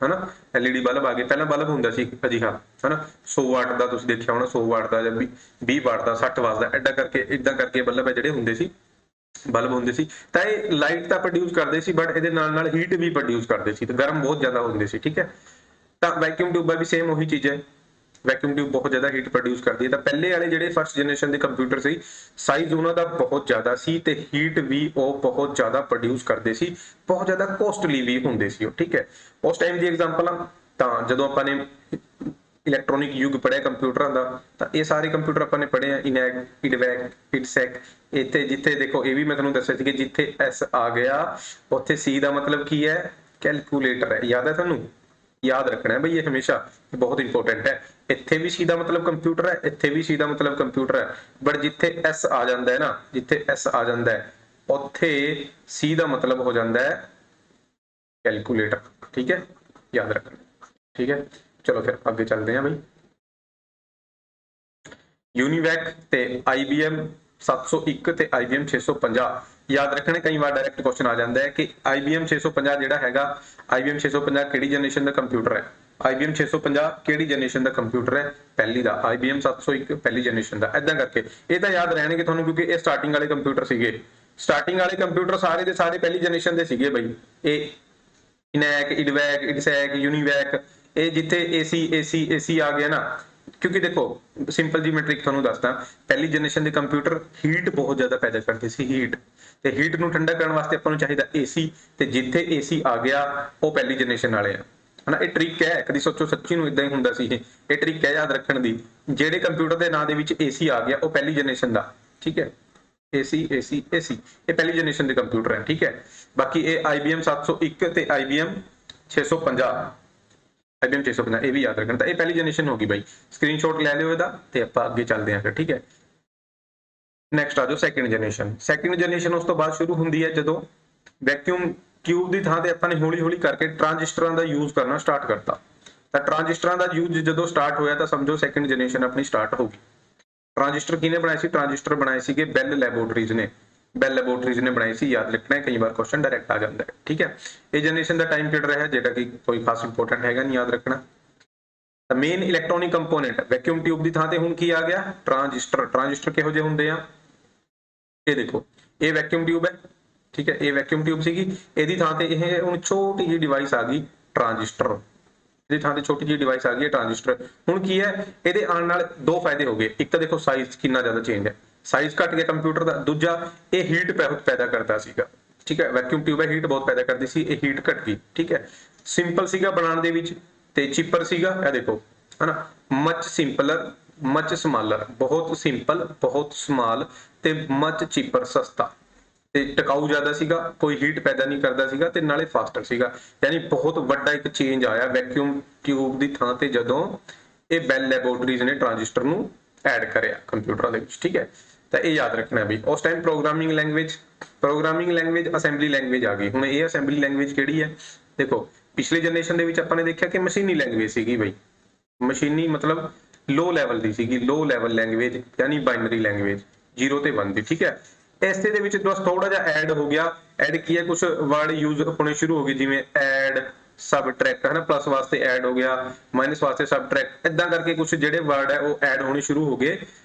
ਹਨਾ, LED ਬਲਬ ਆ ਗਏ। ਪਹਿਲਾਂ ਬਲਬ ਹੁੰਦਾ ਸੀ ਅਜਿਹਾ ਹਨਾ, 100 ਵਾਟ ਦਾ ਤੁਸੀਂ ਦੇਖਿਆ ਹੋਣਾ, 100 ਵਾਟ ਦਾ ਜਾਂ 20 ਵਾਟ ਦਾ, 60 ਵਾਟ ਦਾ, ਇਦਾਂ ਕਰਕੇ ਬਲਬ ਹੈ ਜਿਹੜੇ ਹੁੰਦੇ ਸੀ, ਬਲਬ ਹੁੰਦੇ ਸੀ। ਤਾਂ ਇਹ ਲਾਈਟ ਤਾਂ ਪ੍ਰੋਡਿਊਸ ਕਰਦੇ ਸੀ, ਬਟ ਇਹਦੇ ਨਾਲ ਨਾਲ ਹੀਟ ਵੀ ਪ੍ਰੋਡਿਊਸ ਕਰਦੇ ਸੀ ਤੇ ਗਰਮ ਬਹੁਤ ਜ਼ਿਆਦਾ ਹੁੰਦੇ ਸੀ, ਠੀਕ ਹੈ। ਤਾਂ ਵੈਕਿਊਮ ਟਿਊਬਾਂ ਵੀ ਸੇਮ ਉਹੀ ਚੀਜ਼ ਹੈ, ਵੈਕਿਊਮ ਟਿਊਬ ਬਹੁਤ ਜ਼ਿਆਦਾ ਹੀਟ ਪ੍ਰੋਡਿਊਸ ਕਰਦੀ ਹੈ। ਤਾਂ ਪਹਿਲੇ ਵਾਲੇ ਜਿਹੜੇ ਫਸਟ ਜਨਰੇਸ਼ਨ ਦੇ ਕੰਪਿਊਟਰ ਸੀ, ਸਾਈਜ਼ ਉਹਨਾਂ ਦਾ ਬਹੁਤ ਜ਼ਿਆਦਾ ਸੀ ਤੇ ਹੀਟ ਵੀ ਉਹ ਬਹੁਤ ਜ਼ਿਆਦਾ ਪ੍ਰੋਡਿਊਸ ਕਰਦੇ ਸੀ, ਬਹੁਤ ਜ਼ਿਆਦਾ ਕੋਸਟਲੀ ਵੀ ਹੁੰਦੇ ਸੀ ਉਹ, ਠੀਕ ਹੈ। ਉਸ ਟਾਈਮ ਦੀ ਐਗਜ਼ਾਮਪਲ ਆ, ਤਾਂ ਜਦੋਂ ਆਪਾਂ ਨੇ ਇਲੈਕਟ੍ਰੋਨਿਕ ਯੁੱਗ ਪੜਿਆ ਕੰਪਿਊਟਰਾਂ ਦਾ, ਤਾਂ ਇਹ ਸਾਰੇ ਕੰਪਿਊਟਰ ਆਪਾਂ ਨੇ ਪੜ੍ਹੇ ਆ, ਇਨੈਕ, ਇਡਵੈਕ, ਇਡਸੈਕ। ਇੱਥੇ ਜਿੱਥੇ ਦੇਖੋ ਇਹ ਵੀ ਮੈਂ ਤੁਹਾਨੂੰ ਦੱਸਿਆ ਸੀ ਕਿ ਜਿੱਥੇ S ਆ ਗਿਆ ਉੱਥੇ C ਦਾ ਮਤਲਬ ਕੀ ਹੈ? ਕੈਲਕੂਲੇਟਰ ਹੈ। ਯਾਦ ਹੈ ਤੁਹਾਨੂੰ? ਯਾਦ ਰੱਖਣਾ ਹੈ ਬਈ, ਇਹ ਹਮੇਸ਼ਾ ਬਹੁਤ ਇੰਪੋਰਟੈਂਟ ਹੈ। ਇੱਥੇ ਵੀ C ਦਾ ਮਤਲਬ ਕੰਪਿਊਟਰ ਹੈ, ਇੱਥੇ ਵੀ C ਦਾ ਮਤਲਬ ਕੰਪਿਊਟਰ ਹੈ, ਬਟ ਜਿੱਥੇ S ਆ ਜਾਂਦਾ ਹੈ ਨਾ, ਜਿੱਥੇ S ਆ ਜਾਂਦਾ ਹੈ ਉੱਥੇ C ਦਾ ਮਤਲਬ ਹੋ ਜਾਂਦਾ ਹੈ ਕੈਲਕੂਲੇਟਰ, ਠੀਕ ਹੈ, ਯਾਦ ਰੱਖਣਾ, ਠੀਕ ਹੈ। ਚਲੋ ਫਿਰ ਅੱਗੇ ਚੱਲਦੇ ਹਾਂ ਬਈ। ਯੂਨੀਵੈਕ ਤੇ IBM 701 ਤੇ IBM 650 ਯਾਦ ਰੱਖਣੇ। ਕਈ ਵਾਰ ਡਾਇਰੈਕਟ ਕੁਐਸਚਨ ਆ ਜਾਂਦਾ ਹੈ ਕਿ IBM 650 ਜਿਹੜਾ ਹੈਗਾ, IBM 650 ਕਿਹੜੀ ਜਨਰੇਸ਼ਨ ਦਾ ਕੰਪਿਊਟਰ ਹੈ? IBM 650 ਕਿਹੜੀ ਜਨਰੇਸ਼ਨ ਦਾ ਕੰਪਿਊਟਰ ਹੈ? ਪਹਿਲੀ ਦਾ। IBM 701 ਪਹਿਲੀ ਜਨਰੇਸ਼ਨ ਦਾ। ਏਦਾਂ ਕਰਕੇ ਇਹ ਤਾਂ ਯਾਦ ਰਹਿਣਗੇ ਤੁਹਾਨੂੰ, ਕਿਉਂਕਿ ਇਹ ਸਟਾਰਟਿੰਗ ਵਾਲੇ ਕੰਪਿਊਟਰ ਸੀਗੇ। ਸਟਾਰਟਿੰਗ ਵਾਲੇ ਕੰਪਿਊਟਰ ਸਾਰੇ ਦੇ ਸਾਰੇ ਪਹਿਲੀ ਜਨਰੇਸ਼ਨ ਦੇ ਸੀਗੇ ਬਈ। ਇਹ ਇਨੈਕ, ਇਡਵੈਕ, ਇਡਸੈਕ, ਯੂਨੀਵੈਕ, ਇਹ ਜਿੱਥੇ AC ਆ ਗਿਆ ਨਾ, ਕਿਉਂਕਿ ਦੇਖੋ ਸਿੰਪਲ ਜੀ ਮੈਂ ਟ੍ਰਿਕ ਤੁਹਾਨੂੰ ਦੱਸਦਾ, ਪਹਿਲੀ ਜਨਰੇਸ਼ਨ ਦੇ ਕੰਪਿਊਟਰ ਹੀਟ ਬਹੁਤ ਜ਼ਿਆਦਾ ਪੈਦਾ ਕਰਦੇ ਸੀ, ਹੀਟ, ਤੇ ਹੀਟ ਨੂੰ ਠੰਡਾ ਕਰਨ ਵਾਸਤੇ ਆਪਾਂ ਨੂੰ ਚਾਹੀਦਾ AC, ਤੇ ਜਿੱਥੇ AC ਆ ਗਿਆ ਉਹ ਪਹਿਲੀ ਜਨਰੇਸ਼ਨ ਵਾਲੇ ਆ ਹਨਾ। ਇਹ ਟ੍ਰਿਕ ਹੈ, ਕਦੀ ਸੋਚੋ ਸੱਚੀ ਨੂੰ ਇਦਾਂ ਹੀ ਹੁੰਦਾ ਸੀ। ਇਹ ਟ੍ਰਿਕ ਹੈ ਯਾਦ ਰੱਖਣ ਦੀ, ਜਿਹੜੇ ਕੰਪਿਊਟਰ ਦੇ ਨਾਂ ਦੇ ਵਿੱਚ AC ਆ ਗਿਆ ਉਹ ਪਹਿਲੀ ਜਨਰੇਸ਼ਨ ਦਾ, ਠੀਕ ਹੈ। AC ਇਹ ਪਹਿਲੀ ਜਨਰੇਸ਼ਨ ਦੇ ਕੰਪਿਊਟਰ ਹੈ, ਠੀਕ ਹੈ। ਬਾਕੀ ਇਹ IBM 701 ਤੇ IBM 650, IBM 650 ਇਹ ਵੀ ਯਾਦ ਰੱਖਣਾ। ਤਾਂ ਇਹ ਪਹਿਲੀ ਜਨਰੇਸ਼ਨ ਹੋ ਗਈ ਬਾਈ, ਸਕਰੀਨਸ਼ਾਟ ਲੈ ਲਿਓ ਇਹਦਾ ਤੇ ਆਪਾਂ ਅੱਗੇ ਚੱਲਦੇ ਹਾਂ ਫਿਰ, ਠੀਕ ਹੈ। ਨੈਕਸਟ ਆ ਜਾਓ ਸੈਕਿੰਡ ਜਨਰੇਸ਼ਨ। ਸੈਕਿੰਡ ਜਨਰੇਸ਼ਨ ਉਸ ਤੋਂ ਬਾਅਦ ਸ਼ੁਰੂ ਹੁੰਦੀ ਹੈ ਜਦੋਂ ਵੈਕਿਊਮ ਟਿਊਬ ਦੀ ਥਾਂ ਤੇ ਆਪਾਂ ਨੇ ਹੌਲੀ ਹੌਲੀ ਕਰਕੇ ਟ੍ਰਾਂਜਿਸਟਰਾਂ ਦਾ ਯੂਜ਼ ਕਰਨਾ ਸਟਾਰਟ ਕਰਤਾ। ਤਾਂ ਟ੍ਰਾਂਜਿਸਟਰਾਂ ਦਾ ਯੂਜ਼ ਜਦੋਂ ਸਟਾਰਟ ਹੋਇਆ ਤਾਂ ਸਮਝੋ ਸੈਕਿੰਡ ਜਨਰੇਸ਼ਨ ਆਪਣੀ ਸਟਾਰਟ ਹੋ ਗਈ। ਟ੍ਰਾਂਜਿਸਟਰ ਕਿਹਨੇ ਬਣਾਏ ਸੀ? ਟ੍ਰਾਂਜਿਸਟਰ ਬਣਾਏ ਸੀਗੇ ਬੈਲ ਲੈਬੋਰਟਰੀਜ਼ ਨੇ। ਬੈਲ ਲੈਬੋਰਟਰੀਜ਼ ਨੇ ਬਣਾਈ ਸੀ, ਯਾਦ ਰੱਖਣਾ, ਕਈ ਵਾਰ ਕੁਐਸਚਨ ਡਾਇਰੈਕਟ ਆ ਜਾਂਦਾ ਹੈ, ਠੀਕ ਹੈ। ਇਹ ਜਨਰੇਸ਼ਨ ਦਾ ਟਾਈਮ ਪੀਰੀਅਡ ਰਿਹਾ ਜਿਹੜਾ ਕਿ ਕੋਈ ਖਾਸ ਇੰਪੋਰਟੈਂਟ ਹੈਗਾ ਨਹੀਂ, ਯਾਦ ਰੱਖਣਾ। ਤਾਂ main electronic component vacuum tube ਦੀ ਥਾਂ ਤੇ ਹੁਣ ਕੀ ਆ ਗਿਆ? ਟ੍ਰਾਂਜਿਸਟਰ। ਟ੍ਰਾਂਜਿਸਟਰ ਕਿਹੋ ਜਿਹੇ ਹੁੰਦੇ ਆ? ਇਹ ਦੇਖੋ, ਇਹ ਵੈਕਿਊਮ ਟਿਊਬ ਹੈ, ਠੀਕ ਹੈ, ਇਹ ਵੈਕਿਊਮ ਟਿਊਬ ਸੀਗੀ, ਇਹਦੀ ਥਾਂ ਤੇ ਇਹ ਹੁਣ ਛੋਟੀ ਜਿਹੀ ਡਿਵਾਈਸ ਆ ਗਈ ਟ੍ਰਾਂਜਿਸਟਰ। ਇਹਦੀ ਥਾਂ ਤੇ ਛੋਟੀ ਜਿਹੀ ਡਿਵਾਈਸ ਆ ਗਈ ਹੈ ਟ੍ਰਾਂਜਿਸਟਰ। ਹੁਣ ਕੀ ਹੈ, ਇਹਦੇ ਆਉਣ ਨਾਲ ਦੋ ਫਾਇਦੇ ਹੋ ਗਏ। ਇੱਕ ਤਾਂ ਦੇਖੋ ਸਾਈਜ਼ ਕਿੰਨਾ ਜ਼ਿਆਦਾ ਚੇਂਜ ਹੈ, ਸਾਈਜ਼ ਘਟ ਗਿਆ ਕੰਪਿਊਟਰ ਦਾ। ਦੂਜਾ, ਇਹ ਹੀਟ ਪੈਦਾ ਕਰਦਾ ਸੀਗਾ, ਠੀਕ ਹੈ। ਵੈਕਿਊਮ ਟਿਊਬ ਹੈ, ਹੀਟ ਬਹੁਤ ਪੈਦਾ ਕਰਦੀ ਸੀ, ਇਹ ਹੀਟ ਘਟ ਗਈ, ਠੀਕ ਹੈ। ਸਿੰਪਲ ਸੀਗਾ ਬਣਾਉਣ ਦੇ ਵਿੱਚ ਤੇ ਚੀਪਰ ਸੀਗਾ, ਇਹ ਦੇਖੋ ਹਨਾ, ਮਚ ਸਿੰਪਲਰ, ਮਚ ਸਮਾਲਰ, ਬਹੁਤ ਸਿੰਪਲ, ਬਹੁਤ ਸਮਾਲ ਤੇ ਮਚ ਚੀਪਰ, ਸਸਤਾ ਤੇ ਟਿਕਾਊ ਜ਼ਿਆਦਾ ਸੀਗਾ, ਕੋਈ ਹੀਟ ਪੈਦਾ ਨਹੀਂ ਕਰਦਾ ਸੀਗਾ ਤੇ ਨਾਲੇ ਫਾਸਟਰ ਸੀਗਾ। ਯਾਨੀ ਬਹੁਤ ਵੱਡਾ ਇੱਕ ਚੇਂਜ ਆਇਆ ਵੈਕਿਊਮ ਟਿਊਬ ਦੀ ਥਾਂ ਤੇ ਜਦੋਂ ਇਹ ਬੈਲ ਲੈਬੋਰਟਰੀਜ਼ ਨੇ ਟ੍ਰਾਂਜਿਸਟਰ ਨੂੰ ਐਡ ਕਰਿਆ ਕੰਪਿਊਟਰਾਂ ਦੇ ਵਿੱਚ, ਠੀਕ ਹੈ। ਤਾਂ ਇਹ ਯਾਦ ਰੱਖਣਾ ਵੀ ਉਸ time programming language assembly language ਆ ਗਈ। ਹੁਣ ਇਹ ਅਸੈਂਬਲੀ ਲੈਂਗੁਏਜ ਕਿਹੜੀ ਹੈ? ਦੇਖੋ ਪਿਛਲੀ ਜਨਰੇਸ਼ਨ ਦੇ ਵਿੱਚ ਆਪਾਂ ਨੇ ਦੇਖਿਆ ਕਿ ਮਸ਼ੀਨੀ ਲੈਂਗੁਏਜ ਸੀਗੀ ਬਈ। ਮਸ਼ੀਨੀ ਮਤਲਬ ਲੋ ਲੈਵਲ ਦੀ ਸੀਗੀ, ਲੋ ਲੈਵਲ ਲੈਂਗੁਏਜ, ਯਾਨੀ ਬਾਈਨਰੀ ਲੈਂਗੁਏਜ 0 ਤੇ 1 ਦੀ, ਠੀਕ ਹੈ। ਇਸ ਦੇ ਵਿੱਚ ਬਸ ਥੋੜਾ ਜਿਹਾ ਐਡ ਹੋ ਗਿਆ। ਐਡ ਕੀ ਹੈ, ਕੁਝ ਵਰਡ ਯੂਜ਼ ਹੋਣੇ ਸ਼ੁਰੂ ਹੋ ਗਏ, ਜਿਵੇਂ ਐਡ, ਸਬਟ੍ਰੈਕਟ, ਹਨਾ, ਪਲੱਸ ਵਾਸਤੇ ਐਡ ਹੋ ਗਿਆ, ਮਾਈਨਸ ਵਾਸਤੇ ਸਬਟ੍ਰੈਕਟ, ਇਦਾਂ ਕਰਕੇ ਕੁਝ ਜਿਹੜੇ ਵਰਡ ਹੈ ਉਹ ਐਡ ਹੋਣੇ ਸ਼ੁਰੂ ਹੋ ਗਏ,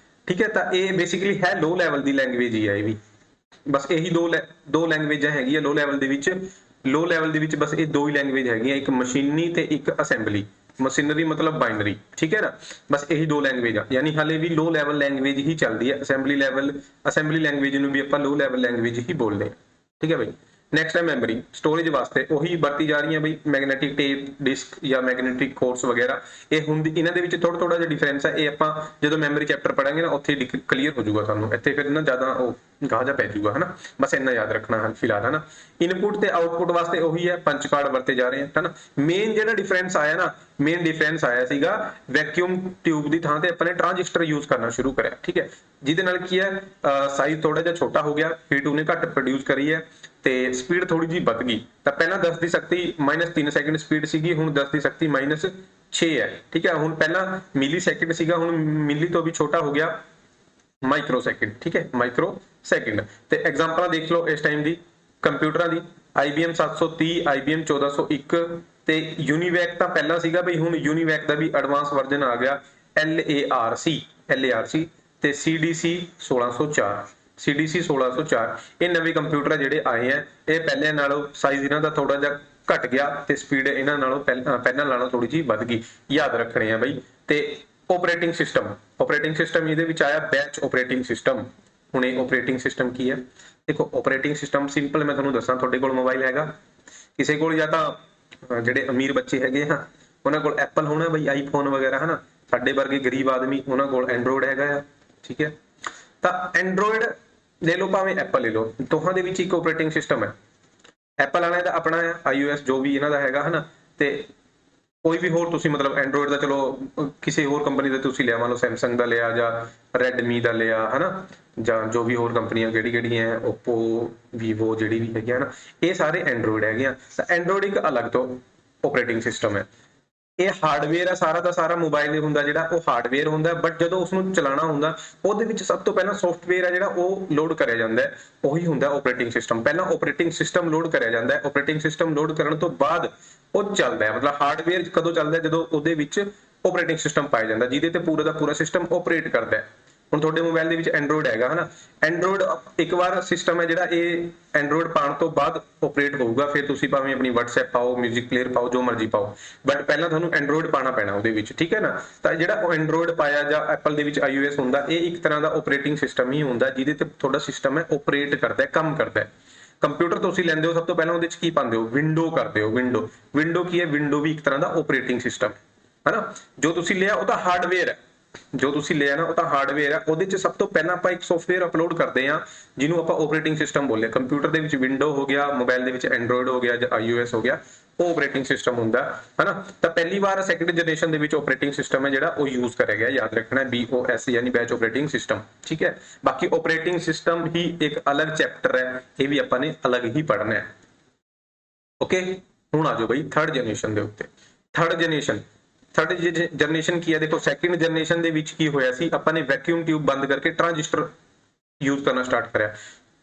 ਠੀਕ ਹੈ। ਤਾਂ ਇਹ ਬੇਸਿਕਲੀ ਹੈ ਲੋ ਲੈਵਲ ਦੀ ਲੈਂਗੁਏਜ ਹੀ ਹੈ ਇਹ ਵੀ। ਬਸ ਇਹੀ ਦੋ ਲੈਂਗੁਏਜਾਂ ਹੈਗੀਆਂ ਲੋ ਲੈਵਲ ਦੇ ਵਿੱਚ। ਲੋ ਲੈਵਲ ਦੇ ਵਿੱਚ ਬਸ ਇਹ ਦੋ ਹੀ ਲੈਂਗੁਏਜ ਹੈਗੀਆਂ, ਇੱਕ ਮਸ਼ੀਨੀ ਤੇ ਇੱਕ ਅਸੈਂਬਲੀ। ਮਸ਼ੀਨਰੀ ਮਤਲਬ ਬਾਈਨਰੀ, ਠੀਕ ਹੈ ਨਾ। ਬਸ ਇਹੀ ਦੋ ਲੈਂਗੁਏਜ ਆ, ਯਾਨੀ ਹਾਲੇ ਵੀ ਲੋ ਲੈਵਲ ਲੈਂਗੁਏਜ ਹੀ ਚੱਲਦੀ ਹੈ। ਅਸੈਂਬਲੀ ਲੈਂਗੁਏਜ ਨੂੰ ਵੀ ਆਪਾਂ ਲੋ ਲੈਵਲ ਲੈਂਗੁਏਜ ਹੀ ਬੋਲਦੇ ਹਾਂ, ਠੀਕ ਹੈ ਬਈ। ਨੈਕਸਟ ਹੈ ਮੈਮਰੀ ਸਟੋਰੇਜ ਵਾਸਤੇ ਉਹੀ ਵਰਤੀ ਜਾ ਰਹੀਆਂ ਬਈ ਮੈਗਨੈਟਿਕ ਟੇਪ ਡਿਸਕ ਜਾਂ ਮੈਗਨੈਟਿਕ ਕੋਰਸ ਵਗੈਰਾ ਇਹ ਹੁੰਦੀ ਇਹਨਾਂ ਦੇ ਵਿੱਚ ਥੋੜਾ ਜਿਹਾ ਡਿਫਰੈਂਸ ਹੈ ਇਹ ਆਪਾਂ ਜਦੋਂ ਮੈਮਰੀ ਚੈਪਟਰ ਪੜਾਂਗੇ ਨਾ ਉੱਥੇ ਕਲੀਅਰ ਹੋ ਜਾਊਗਾ ਤੁਹਾਨੂੰ ਇੱਥੇ ਫਿਰ ਨਾ ਜ਼ਿਆਦਾ ਉਹ ਗਾਹ ਜਾ ਪੈ ਜਾਊਗਾ ਹਨਾ ਬਸ ਇੰਨਾ ਯਾਦ ਰੱਖਣਾ ਹੈ ਫਿਲਹਾਲ ਹਨਾ ਇਨਪੁਟ ਤੇ ਆਊਟਪੁੱਟ ਵਾਸਤੇ ਉਹੀ ਹੈ ਪੰਚ ਕਾਰਡ ਵਰਤੇ ਜਾ ਰਹੇ ਹਨਾ ਮੇਨ ਜਿਹੜਾ ਡਿਫਰੈਂਸ ਆਇਆ ਨਾ ਮੇਨ ਡਿਫਰੈਂਸ ਆਇਆ ਸੀਗਾ ਵੈਕਿਊਮ ਟਿਊਬ ਦੀ ਥਾਂ ਤੇ ਆਪਾਂ ਨੇ ਟ੍ਰਾਂਜਿਸਟਰ ਯੂਜ਼ ਕਰਨਾ ਸ਼ੁਰੂ ਕਰਿਆ ਠੀਕ ਹੈ ਜਿਹਦੇ ਨਾਲ ਕੀ ਹੈ ਸਾਈਜ਼ ਥੋੜਾ ਜਿਹਾ ਛੋਟਾ ਹੋ ਗਿਆ ਹੀਟ ਉਹਨੇ ਘੱਟ ਪ੍ਰੋਡਿਊਸ ਕਰੀ ਹੈ ਤੇ ਸਪੀਡ ਥੋੜੀ ਜੀ ਵੱਧ ਗਈ ਤਾਂ ਪਹਿਲਾਂ 10 ਦੀ ਸ਼ਕਤੀ -3 ਸੈਕਿੰਡ ਸਪੀਡ ਸੀਗੀ ਹੁਣ 10 ਦੀ ਸ਼ਕਤੀ -6 ਹੈ ਠੀਕ ਹੈ ਹੁਣ ਪਹਿਲਾਂ ਮਿਲੀ ਸੈਕਿੰਡ ਸੀਗਾ ਹੁਣ ਮਿਲੀ ਤੋਂ ਵੀ ਛੋਟਾ ਹੋ ਗਿਆ ਮਾਈਕਰੋ ਸੈਕਿੰਡ ਠੀਕ ਹੈ ਮਾਈਕਰੋ ਸੈਕਿੰਡ ਤੇ ਐਗਜ਼ਾਮਪਲਾਂ ਦੇਖ ਲਓ ਇਸ ਟਾਈਮ ਦੀ ਕੰਪਿਊਟਰਾਂ ਦੀ IBM 730 IBM 1401 ਤੇ ਯੂਨੀਵੈਕ ਤਾਂ ਪਹਿਲਾਂ ਸੀਗਾ ਬਈ ਹੁਣ ਯੂਨੀਵੈਕ ਦਾ ਵੀ ਐਡਵਾਂਸ ਵਰਜ਼ਨ ਆ ਗਿਆ LARC ਤੇ CDC 1604 CDC 1604 ਇਹ ਨਵੇਂ ਕੰਪਿਊਟਰ ਜਿਹੜੇ ਆਏ ਆ ਇਹ ਪਹਿਲੇ ਨਾਲੋਂ ਸਾਈਜ਼ ਇਹਨਾਂ ਦਾ ਥੋੜਾ ਜਿਹਾ ਘਟ ਗਿਆ ਤੇ ਸਪੀਡ ਇਹਨਾਂ ਨਾਲੋਂ ਪਹਿਲਾਂ ਨਾਲੋਂ ਥੋੜੀ ਜੀ ਵੱਧ ਗਈ ਯਾਦ ਰੱਖਣੇ ਆ ਬਈ ਤੇ ਆਪਰੇਟਿੰਗ ਸਿਸਟਮ ਇਹਦੇ ਵਿੱਚ ਆਇਆ ਬੈਚ ਆਪਰੇਟਿੰਗ ਸਿਸਟਮ ਹੁਣ ਇਹ ਆਪਰੇਟਿੰਗ ਸਿਸਟਮ ਕੀ ਹੈ ਦੇਖੋ ਆਪਰੇਟਿੰਗ ਸਿਸਟਮ ਸਿੰਪਲ ਮੈਂ ਤੁਹਾਨੂੰ ਦੱਸਾਂ ਤੁਹਾਡੇ ਕੋਲ ਮੋਬਾਈਲ ਹੈਗਾ ਕਿਸੇ ਕੋਲ ਜਾਂ ਤਾਂ ਜਿਹੜੇ ਅਮੀਰ ਬੱਚੇ ਹੈਗੇ ਆ ਉਹਨਾਂ ਕੋਲ ਐਪਲ ਹੋਣਾ ਬਈ ਆਈਫੋਨ ਵਗੈਰਾ ਹਨਾ ਸਾਡੇ ਵਰਗੇ ਗਰੀਬ ਆਦਮੀ ਉਹਨਾਂ ਕੋਲ ਐਂਡਰੋਇਡ ਹੈਗਾ ਆ ਠੀਕ ਹੈ ਤਾਂ ਐਂਡਰੋਇਡ ਲੈ ਲਓ ਭਾਵੇਂ ਐਪਲ ਲੈ ਲਓ ਦੋਹਾਂ ਦੇ ਵਿੱਚ ਇੱਕ ਆਪਰੇਟਿੰਗ ਸਿਸਟਮ ਹੈ ਐਪਲ ਵਾਲਿਆਂ ਦਾ ਆਪਣਾ ਹੈ iOS ਜੋ ਵੀ ਇਹਨਾਂ ਦਾ ਹੈਗਾ ਹਨਾ ਤੇ ਕੋਈ ਵੀ ਹੋਰ ਤੁਸੀਂ ਮਤਲਬ ਐਂਡਰੋਇਡ ਦਾ ਚਲੋ ਕਿਸੇ ਹੋਰ ਕੰਪਨੀ ਦਾ ਤੁਸੀਂ ਲਿਆ ਮੰਨ ਲਓ ਸੈਮਸੰਗ ਦਾ ਲਿਆ ਜਾਂ ਰੈਡਮੀ ਦਾ ਲਿਆ ਹਨਾ ਜਾਂ ਜੋ ਵੀ ਹੋਰ ਕੰਪਨੀਆਂ ਕਿਹੜੀਆਂ ਹੈ Oppo Vivo ਜਿਹੜੀ ਵੀ ਹੈਗੀਆਂ ਨਾ ਇਹ ਸਾਰੇ ਐਂਡਰੋਇਡ ਹੈਗੇ ਆ ਤਾਂ ਐਂਡਰੋਇਡ ਇੱਕ ਅਲੱਗ ਤੋਂ ਆਪਰੇਟਿੰਗ ਸਿਸਟਮ ਹੈ ਇਹ ਹਾਰਡਵੇਅਰ ਹੈ ਸਾਰਾ ਦਾ ਸਾਰਾ ਮੋਬਾਈਲ ਦੇ ਹੁੰਦਾ ਜਿਹੜਾ ਉਹ ਹਾਰਡਵੇਅਰ ਹੁੰਦਾ ਬਟ ਜਦੋਂ ਉਸ ਨੂੰ ਚਲਾਉਣਾ ਹੁੰਦਾ ਉਹਦੇ ਵਿੱਚ ਸਭ ਤੋਂ ਪਹਿਲਾਂ ਸੌਫਟਵੇਅਰ ਹੈ ਜਿਹੜਾ ਉਹ ਲੋਡ ਕਰਿਆ ਜਾਂਦਾ ਹੈ ਉਹੀ ਹੁੰਦਾ ਆਪਰੇਟਿੰਗ ਸਿਸਟਮ ਪਹਿਲਾਂ ਆਪਰੇਟਿੰਗ ਸਿਸਟਮ ਲੋਡ ਕਰਿਆ ਜਾਂਦਾ ਹੈ ਆਪਰੇਟਿੰਗ ਸਿਸਟਮ ਲੋਡ ਕਰਨ ਤੋਂ ਬਾਅਦ ਉਹ ਚੱਲਦਾ ਹੈ ਮਤਲਬ ਹਾਰਡਵੇਅਰ ਕਦੋਂ ਚੱਲਦਾ ਜਦੋਂ ਉਹਦੇ ਵਿੱਚ ਆਪਰੇਟਿੰਗ ਸਿਸਟਮ ਪਾਇਆ ਜਾਂਦਾ ਜਿਹਦੇ ਤੇ ਪੂਰਾ ਦਾ ਪੂਰਾ ਸਿਸਟਮ ਆਪਰੇਟ ਕਰਦਾ ਹੈ ਹੁਣ ਤੁਹਾਡੇ ਮੋਬਾਈਲ ਦੇ ਵਿੱਚ ਐਂਡਰੋਇਡ ਹੈਗਾ ਹਨਾ ਐਂਡਰੋਇਡ ਇੱਕ ਵਾਰ ਸਿਸਟਮ ਹੈ ਜਿਹੜਾ ਇਹ ਐਂਡਰੋਇਡ ਪਾਉਣ ਤੋਂ ਬਾਅਦ ਆਪਰੇਟ ਹੋਊਗਾ ਫਿਰ ਤੁਸੀਂ ਭਾਵੇਂ ਆਪਣੀ WhatsApp ਪਾਓ 뮤직 ਪਲੇਅਰ ਪਾਓ ਜੋ ਮਰਜ਼ੀ ਪਾਓ ਬਟ ਪਹਿਲਾਂ ਤੁਹਾਨੂੰ ਐਂਡਰੋਇਡ ਪਾਣਾ ਪੈਣਾ ਉਹਦੇ ਵਿੱਚ ਠੀਕ ਹੈ ਨਾ ਤਾਂ ਜਿਹੜਾ ਉਹ ਐਂਡਰੋਇਡ ਪਾਇਆ ਜਾਂ ਐਪਲ ਦੇ ਵਿੱਚ iOS ਹੁੰਦਾ ਇਹ ਇੱਕ ਤਰ੍ਹਾਂ ਦਾ ਆਪਰੇਟਿੰਗ ਸਿਸਟਮ ਹੀ ਹੁੰਦਾ ਜਿਹਦੇ ਤੇ ਤੁਹਾਡਾ ਸਿਸਟਮ ਹੈ ਆਪਰੇਟ ਕਰਦਾ ਹੈ ਕੰਮ ਕਰਦਾ ਹੈ ਕੰਪਿਊਟਰ ਤੁਸੀਂ ਲੈਂਦੇ ਹੋ ਸਭ ਤੋਂ ਪਹਿਲਾਂ ਉਹਦੇ ਵਿੱਚ ਕੀ ਪਾਉਂਦੇ ਹੋ ਵਿੰਡੋ ਕਰਦੇ ਹੋ ਵਿੰਡੋ ਕੀ ਹੈ ਵਿੰਡੋ ਵੀ ਇੱਕ ਤਰ੍ਹਾਂ ਦਾ ਆਪਰੇਟਿੰਗ ਸਿਸਟਮ ਹੈ ਨਾ ਜੋ ਤੁਸੀਂ ਲਿਆ ਉਹ ਤਾਂ ਹਾਰਡਵੇਅਰ ਹੈ ਜੋ ਤੁਸੀਂ ਲਿਆ ਨਾ ਉਹ ਤਾਂ ਹਾਰਡਵੇਅਰ ਹੈ ਉਹਦੇ ਚ ਸਭ ਤੋਂ ਪਹਿਲਾਂ ਆਪਾਂ ਇੱਕ ਸੌਫਟਵੇਅਰ ਅਪਲੋਡ ਕਰਦੇ ਆ ਜਿਹਨੂੰ ਆਪਾਂ ਆਪਰੇਟਿੰਗ ਸਿਸਟਮ ਬੋਲਦੇ ਆ ਕੰਪਿਊਟਰ ਦੇ ਵਿੱਚ ਵਿੰਡੋ ਹੋ ਗਿਆ ਮੋਬਾਈਲ ਦੇ ਵਿੱਚ ਐਂਡਰੋਇਡ ਹੋ ਗਿਆ ਜਾਂ iOS ਹੋ ਗਿਆ ਉਹ ਆਪਰੇਟਿੰਗ ਸਿਸਟਮ ਹੁੰਦਾ ਹੈ ਨਾ ਤਾਂ ਪਹਿਲੀ ਵਾਰ ਸੈਕੰਡ ਜਨਰੇਸ਼ਨ ਦੇ ਵਿੱਚ ਆਪਰੇਟਿੰਗ ਸਿਸਟਮ ਹੈ ਜਿਹੜਾ ਉਹ ਯੂਜ਼ ਕਰਿਆ ਗਿਆ ਯਾਦ ਰੱਖਣਾ BOS ਯਾਨੀ ਬੈਚ ਆਪਰੇਟਿੰਗ ਸਿਸਟਮ ਠੀਕ ਹੈ ਬਾਕੀ ਆਪਰੇਟਿੰਗ ਸਿਸਟਮ ਹੀ ਇੱਕ ਅਲੱਗ ਚੈਪਟਰ ਹੈ ਇਹ ਵੀ ਆਪਾਂ ਨੇ ਅਲੱਗ ਹੀ ਪੜ੍ਹਨਾ ਹੈ ਓਕੇ ਹੁਣ ਆ ਜਾਓ ਬਈ ਥਰਡ ਜਨਰੇਸ਼ਨ ਦੇ ਉੱਤੇ ਥਰਡ ਜਨਰੇਸ਼ਨ ਕੀ ਹੈ ਦੇਖੋ ਸੈਕੰਡ ਜਨਰੇਸ਼ਨ ਦੇ ਵਿੱਚ ਕੀ ਹੋਇਆ ਸੀ ਆਪਾਂ ਨੇ ਵੈਕਿਊਮ ਟਿਊਬ ਬੰਦ ਕਰਕੇ ਟ੍ਰਾਂਜਿਸਟਰ ਯੂਜ਼ ਕਰਨਾ ਸਟਾਰਟ ਕਰਿਆ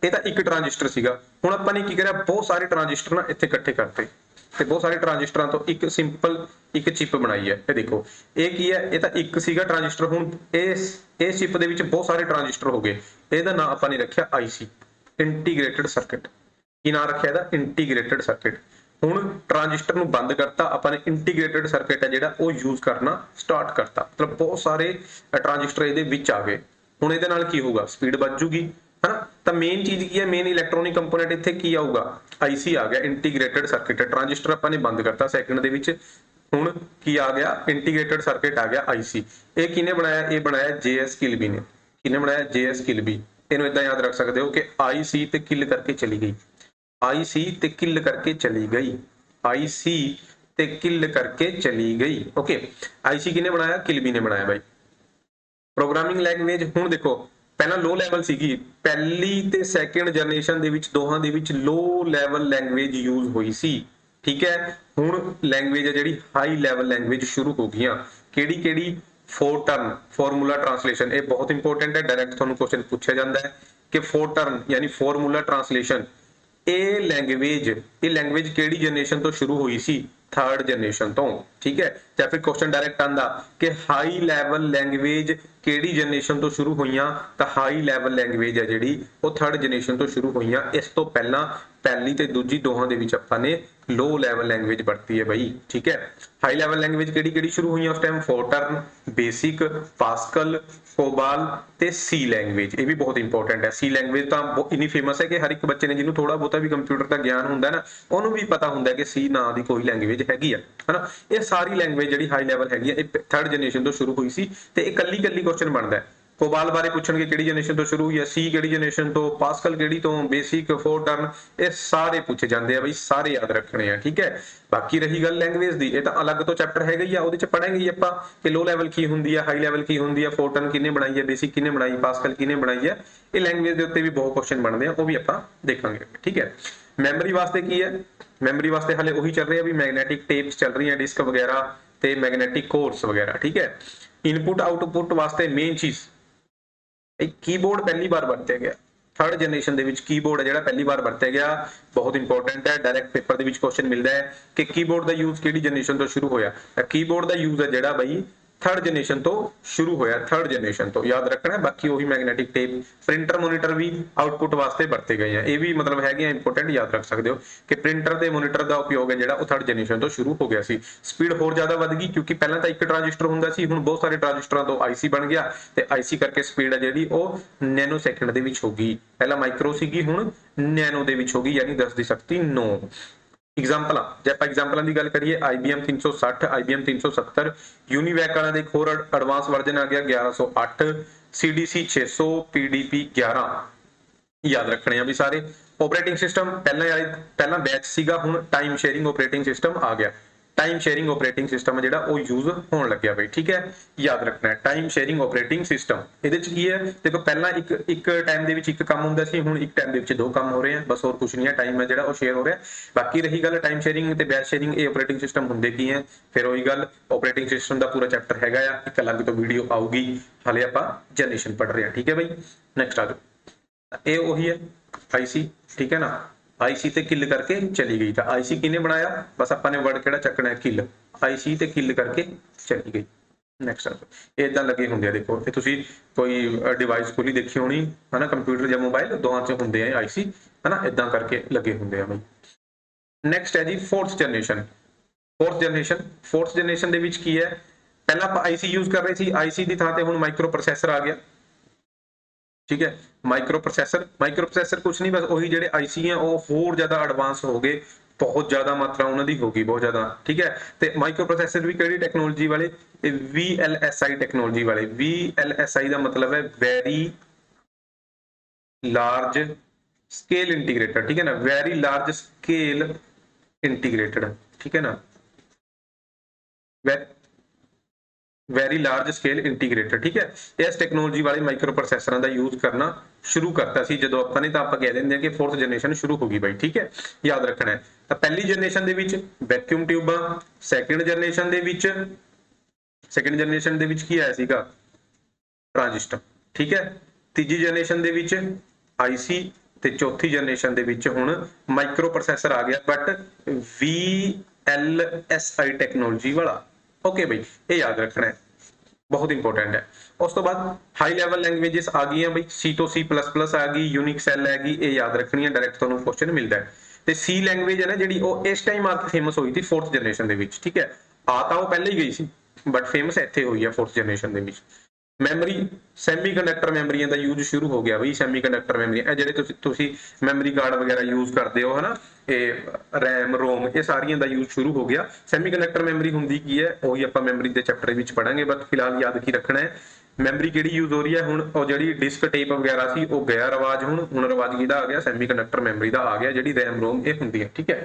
ਇਹ ਤਾਂ ਇੱਕ ਟ੍ਰਾਂਜਿਸਟਰ ਸੀਗਾ ਹੁਣ ਆਪਾਂ ਨੇ ਕੀ ਕਰਿਆ ਬਹੁਤ ਸਾਰੇ ਟ੍ਰਾਂਜਿਸਟਰ ਨਾ ਇੱਥੇ ਇਕੱਠੇ ਕਰਤੇ ਤੇ ਬਹੁਤ ਸਾਰੇ ਟ੍ਰਾਂਜਿਸਟਰਾਂ ਤੋਂ ਇੱਕ ਸਿੰਪਲ ਇੱਕ ਚਿਪ ਬਣਾਈ ਹੈ ਇਹ ਦੇਖੋ ਇਹ ਕੀ ਹੈ ਇਹ ਤਾਂ ਇੱਕ ਸੀਗਾ ਟ੍ਰਾਂਜਿਸਟਰ ਹੁਣ ਇਸ ਚਿਪ ਦੇ ਵਿੱਚ ਬਹੁਤ ਸਾਰੇ ਟ੍ਰਾਂਜਿਸਟਰ ਹੋ ਗਏ ਇਹਦਾ ਨਾਮ ਆਪਾਂ ਨੇ ਰੱਖਿਆ IC ਇੰਟੀਗ੍ਰੇਟਡ ਸਰਕਟ ਕੀ ਨਾਮ ਰੱਖਿਆ ਇਹਦਾ ਇੰਟੀਗ੍ਰੇਟਡ ਸਰਕਟ ਹੁਣ ਟ੍ਰਾਂਜਿਸਟਰ ਨੂੰ ਬੰਦ ਕਰਤਾ ਆਪਾਂ ਨੇ ਇੰਟੀਗ੍ਰੇਟਡ ਸਰਕਟ ਹੈ ਜਿਹੜਾ ਉਹ ਯੂਜ਼ ਕਰਨਾ ਸਟਾਰਟ ਕਰਤਾ ਮਤਲਬ ਬਹੁਤ ਸਾਰੇ ਟ੍ਰਾਂਜਿਸਟਰ ਇਹਦੇ ਵਿੱਚ ਆ ਗਏ ਹੁਣ ਇਹਦੇ ਨਾਲ ਕੀ ਹੋਊਗਾ ਸਪੀਡ ਵੱਧ ਜੂਗੀ ਹਨਾ ਤਾਂ ਮੇਨ ਚੀਜ਼ ਕੀ ਹੈ ਮੇਨ ਇਲੈਕਟ੍ਰੋਨਿਕ ਕੰਪੋਨੈਂਟ ਇੱਥੇ ਕੀ ਆਊਗਾ IC ਆ ਗਿਆ ਇੰਟੀਗ੍ਰੇਟਡ ਸਰਕਟ ਟ੍ਰਾਂਜਿਸਟਰ ਆਪਾਂ ਨੇ ਬੰਦ ਕਰਤਾ ਸੈਕਿੰਡ ਦੇ ਵਿੱਚ ਹੁਣ ਕੀ ਆ ਗਿਆ ਇੰਟੀਗ੍ਰੇਟਡ ਸਰਕਟ ਆ ਗਿਆ IC ਇਹ ਕਿਹਨੇ ਬਣਾਇਆ ਇਹ ਬਣਾਇਆ JS ਕਿਲਬੀ ਨੇ ਕਿਹਨੇ ਬਣਾਇਆ JS ਕਿਲਬੀ ਇਹਨੂੰ ਇਦਾਂ ਯਾਦ ਰੱਖ ਸਕਦੇ ਹੋ ਕਿ IC ਤੇ ਕਿਲ ਕਰਕੇ ਚਲੀ ਗਈ IC ਤੇ ਕਿਲ ਕਰਕੇ ਚਲੀ ਗਈ IC ਤੇ ਕਿਲ ਕਰਕੇ ਚਲੀ ਗਈ ਓਕੇ IC ਕਿਹਨੇ ਬਣਾਇਆ ਕਿਲਬੀ ਨੇ ਬਣਾਇਆ ਬਾਈ ਪ੍ਰੋਗਰਾਮਿੰਗ ਲੈਂਗੁਏਜ ਹੁਣ ਦੇਖੋ ਪਹਿਲਾਂ ਲੋ ਲੈਵਲ ਸੀਗੀ ਪਹਿਲੀ ਤੇ ਸੈਕੰਡ ਜਨਰੇਸ਼ਨ ਦੇ ਵਿੱਚ ਦੋਹਾਂ ਦੇ ਵਿੱਚ ਲੋ ਲੈਵਲ ਲੈਂਗੁਏਜ ਯੂਜ਼ ਹੋਈ ਸੀ ਠੀਕ ਹੈ ਹੁਣ ਲੈਂਗੁਏਜ ਹੈ ਜਿਹੜੀ ਹਾਈ ਲੈਵਲ ਲੈਂਗੁਏਜ ਸ਼ੁਰੂ ਹੋ ਗਈਆਂ ਕਿਹੜੀ ਫੋਰਟਰਨ ਫਾਰਮੂਲਾ ਟ੍ਰਾਂਸਲੇਸ਼ਨ ਇਹ ਬਹੁਤ ਇੰਪੋਰਟੈਂਟ ਹੈ ਡਾਇਰੈਕਟ ਤੁਹਾਨੂੰ ਕੁਐਸਚਨ ਪੁੱਛਿਆ ਜਾਂਦਾ ਹੈ ਕਿ ਫੋਰਟਰਨ ਯਾਨੀ ਫਾਰਮੂਲਾ ਟ੍ਰਾਂਸਲੇਸ਼ਨ ਇਹ ਲੈਂਗੁਏਜ ਕਿਹੜੀ ਜਨਰੇਸ਼ਨ ਤੋਂ ਸ਼ੁਰੂ ਹੋਈ ਸੀ ਥਰਡ ਜਨਰੇਸ਼ਨ ਤੋਂ ਠੀਕ ਹੈ ਜਾਂ ਫਿਰ ਕੁਐਸਚਨ ਡਾਇਰੈਕਟ ਆਂਦਾ ਕਿ ਹਾਈ ਲੈਵਲ ਲੈਂਗੁਏਜ ਕਿਹੜੀ ਜਨਰੇਸ਼ਨ ਤੋਂ ਸ਼ੁਰੂ ਹੋਈਆਂ ਤਾਂ ਹਾਈ ਲੈਵਲ ਲੈਂਗੁਏਜ ਹੈ ਜਿਹੜੀ ਉਹ ਥਰਡ ਜਨਰੇਸ਼ਨ ਤੋਂ ਸ਼ੁਰੂ ਹੋਈਆਂ ਇਸ ਤੋਂ ਪਹਿਲਾਂ ਪਹਿਲੀ ਤੇ ਦੂਜੀ ਦੋਹਾਂ ਦੇ ਵਿੱਚ ਆਪਾਂ ਨੇ लो लैवल लैंग्वेज बढ़ती है भाई, ठीक है। हाई लैवल लैंग्वेज केड़ी केड़ी शुरू हुई उस टाइम, फोर्टर्न, बेसिक, पास्कल, कोबाल ते सी लैंग्वेज। ये भी बहुत इंपॉर्टेंट है। सी लैंग्वेज तो इन्नी फेमस है कि हर एक बच्चे ने जिन्होंने थोड़ा बहुता भी कंप्यूटर का ज्ञान होंगे ना उन्होंने भी पता होंगे कि सी नाम की कोई लैंग्वेज हैगी है ना। ये सारी लैंग्वेज जी हाई लैवल हैगी है, थर्ड जनरेशन तो शुरू हुई सी ते ये कल्ली कल्ली क्वेश्चन बनता है। कोबाल बारे पूछणगे किहड़ी जनरेशन तो शुरू हुई है, सी किहड़ी जनरेशन तो, पास्कल किहड़ी तो, बेसिक, फोर्टर्न, ये सारे पूछे जाते हैं बई, सारे याद रखने हैं, ठीक है। बाकी रही गल लैंग्वेज दी, ये तो अलग तो चैप्टर है ही, ਉਹਦੇ ਚ पढ़ेंगे ही ਆਪਾਂ कि लो लैवल की ਹੁੰਦੀ है, हाई लैवल की ਹੁੰਦੀ है, फोर्टर्न किने बनाई है, बेसिक किने बनाई, पास्कल किने बनाई है। ये लैंग्वेज ਦੇ ਉੱਤੇ भी बहुत क्वेश्चन बनते हैं, वो भी ਆਪਾਂ देखेंगे, ठीक है। मैमरी वास्ते की है, मैमरी वास्ते हाले ਉਹੀ ਚੱਲ ਰਿਹਾ भी मैग्नेटिक टेप्स चल रही है, डिस्क वगैरह ਤੇ मैग्नेटिक कोर्स वगैरह, ठीक है। इनपुट आउटपुट वास्ते मेन चीज कीबोर्ड पहली बार वरत्या गया, थर्ड जनरेशन ਦੇ ਵਿੱਚ कीबोर्ड है ਜਿਹੜਾ ਪਹਿਲੀ ਵਾਰ ਵਰਤਿਆ ਗਿਆ, ਬਹੁਤ ਇੰਪੋਰਟੈਂਟ ਹੈ। ਡਾਇਰੈਕਟ ਪੇਪਰ ਦੇ ਵਿੱਚ ਕੁਐਸਚਨ ਮਿਲਦਾ ਹੈ ਕਿ ਕੀਬੋਰਡ ਦਾ ਯੂਜ਼ ਕਿਹੜੀ ਜਨਰੇਸ਼ਨ ਤੋਂ ਸ਼ੁਰੂ ਹੋਇਆ। ਤਾਂ ਕੀਬੋਰਡ ਦਾ ਯੂਜ਼ ਹੈ ਜਿਹੜਾ ਬਈ थर्ड जनरेशन तो शुरू होया, थर्ड जनरेशन तो याद रखना है। बाकी वही मैग्नेटिक टेप, प्रिंटर मॉनिटर भी आउटपुट वास्ते वरते गए हैं, ये भी मतलब है इंपोर्टेंट, याद रख सकते हो कि प्रिंटर ते मॉनिटर का उपयोग है जो थर्ड जनरेशन तो शुरू हो गया सी। स्पीड होर ज्यादा वध गई क्योंकि पहले तो एक ट्रांजिस्टर हुंदा सी, हुण बहुत सारे ट्रांजिस्टरां तो आईसी बन गया ते आईसी करके स्पीड है जिहड़ी वो नैनो सैकेंड दे विच हो गई। पहला माइक्रो सीगी, हुण नैनो दे विच हो गई, यानी 10 की शक्ति 9। एग्जाम्पल जे आप एग्जाम्पलों की गल करिए, IBM 360, IBM 370, यूनीवैक वाला एक होर एडवांस वर्जन आ गया 1108, CDC 600, PDP 11, याद रखने भी सारे। ऑपरेटिंग सिस्टम पहला बैच सीगा, हुण टाइम शेयरिंग ऑपरेटिंग सिस्टम आ गया। टाइम शेयरिंग ऑपरेटिंग सिस्टम जिहड़ा वो यूज होने लग्या बई, ठीक है, याद रखना है। टाइम शेयरिंग ऑपरेटिंग सिस्टम इहदे च की है, देखो पहला एक टाइम दे विच एक काम हुंदा सी, हुण एक टाइम दे विच दो काम हो रहे हैं, बस और कुछ नहीं है, टाइम है जिहड़ा वो शेयर हो रहा है। बाकी रही गल टाइम शेयरिंग ते बैच शेयरिंग, ये ऑपरेटिंग सिस्टम हुंदे की है, फिर वही गल ऑपरेटिंग सिस्टम का पूरा चैप्टर हैगा आ, एक अलग तो वीडियो आऊगी, हाले आपां जनरेशन पढ़ रहे हैं, ठीक है बई। नेक्स्ट आ जाओ, ये वही है आईसी, ठीक है ना। आईसी ते किल करके चली गई, था आईसी किने बनाया, बस ਆਪਾਂ ਨੇ वर्ड ਕਿਹੜਾ ਚੱਕਣਾ ਹੈ, किल, आईसी ते किल करके चली गई। नेक्स्ट ये इदां लगे ਹੁੰਦੇ ਆ, देखो ਇਹ ਤੁਸੀਂ ਕੋਈ डिवाइस खोली देखी होनी है ना, कंप्यूटर ਜਾਂ मोबाइल ਦੋਹਾਂ ਚ ਹੁੰਦੇ ਆ आईसी, है ना, इदां करके लगे ਹੁੰਦੇ ਆ ਬਈ। नेक्स्ट है जी फोर्थ जनरेशन। फोर्थ जनरेशन ਦੇ ਵਿੱਚ ਕੀ ਹੈ, ਪਹਿਲਾਂ ਆਪਾਂ आईसी यूज कर रहे सी, आईसी ਦੀ ਥਾਂ ਤੇ ਹੁਣ माइक्रो प्रोसेसर आ गया, ठीक है। माइक्रो प्रोसेसर कुछ नहीं, बस वही जेडे आईसी हैं वो होर ज्यादा एडवांस हो गए, बहुत ज्यादा मात्रा उन्होंने होगी, बहुत ज्यादा, ठीक है। ते माइक्रो प्रोसेसर भी केड़ी टेक्नोलॉजी वाले, VLSI टेक्नोलॉजी वाले। VLSI का मतलब है वेरी लार्ज स्केल इंटीग्रेटेड, ठीक है ना, वेरी लार्ज स्केल इंटीग्रेटेड, ठीक है ना, वेरी लार्ज स्केल इंटीग्रेटेड, ठीक है। इस टेक्नोलॉजी वाले माइक्रो प्रोसेसर का यूज करना शुरू करता सी जो ਆਪਾਂ नहीं तो आप कह देंगे कि फोर्थ जनरेशन शुरू हो गई भाई, ठीक है, याद रखना है। तो पहली जनरेशन ਦੇ ਵਿੱਚ वैक्यूम ट्यूबा, सैकेंड जनरेशन ਦੇ ਵਿੱਚ ਕੀ ਆਇਆ ਸੀਗਾ, ट्रांजिस्टर, ठीक है। तीजी जनरेशन ਦੇ ਵਿੱਚ आईसी ਤੇ चौथी जनरेशन ਦੇ ਵਿੱਚ ਹੁਣ माइक्रो प्रोसेसर आ गया, बट VLSI टेक्नोलॉजी वाला, ओके भाई, ये याद रखना है, बहुत इंपॉर्टेंट है। उस तो बाद हाई लैवल लैंग्वेजेस आ गई हैं भाई, C तो C++ आ गई, यूनिक सेल हैगी, ये याद रखनी है, डायरेक्ट तुहानू क्वेश्चन मिलता है। ते C लैंग्वेज है ना जिहड़ी वो इस टाइम आके फेमस हुई थी फोर्थ जनरेशन दे विच, ठीक है। आ तां वो पहले ही गई सी बट फेमस इत्थे हुई है फोर्थ जनरेशन दे विच। मैमरी, सैमीकंडक्टर मैमरीਆਂ ਦਾ यूज शुरू हो गया बई, सैमीकंडक्टर मैमरी ਇਹ ਜਿਹੜੇ ਤੁਸੀਂ ਮੈਮਰੀ ਕਾਰਡ ਵਗੈਰਾ यूज ਕਰਦੇ ਹੋ ਹਨਾ, ਇਹ रैम रोम ਇਹ ਸਾਰੀਆਂ ਦਾ यूज शुरू हो गया। ਸੈਮੀਕੰਡਕਟਰ ਮੈਮਰੀ ਹੁੰਦੀ ਕੀ ਹੈ, ਉਹੀ ਆਪਾਂ ਮੈਮਰੀ ਦੇ ਚੈਪਟਰ ਵਿੱਚ ਪੜਾਂਗੇ, ਬਟ ਫਿਲਹਾਲ ਯਾਦ ਕੀ ਰੱਖਣਾ ਹੈ, ਮੈਮਰੀ ਕਿਹੜੀ यूज हो रही है ਹੁਣ, ਉਹ ਜਿਹੜੀ ਡਿਸਕ ਟੇਪ ਵਗੈਰਾ ਸੀ ਉਹ ਗਿਆ ਰਿਵਾਜ, ਹੁਣ ਰਿਵਾਜ ਕਿਹਦਾ ਆ ਗਿਆ, ਸੈਮੀਕੰਡਕਟਰ ਮੈਮਰੀ ਦਾ ਆ ਗਿਆ, ਜਿਹੜੀ रैम रोम ਇਹ ਹੁੰਦੀ ਹੈ, ठीक है।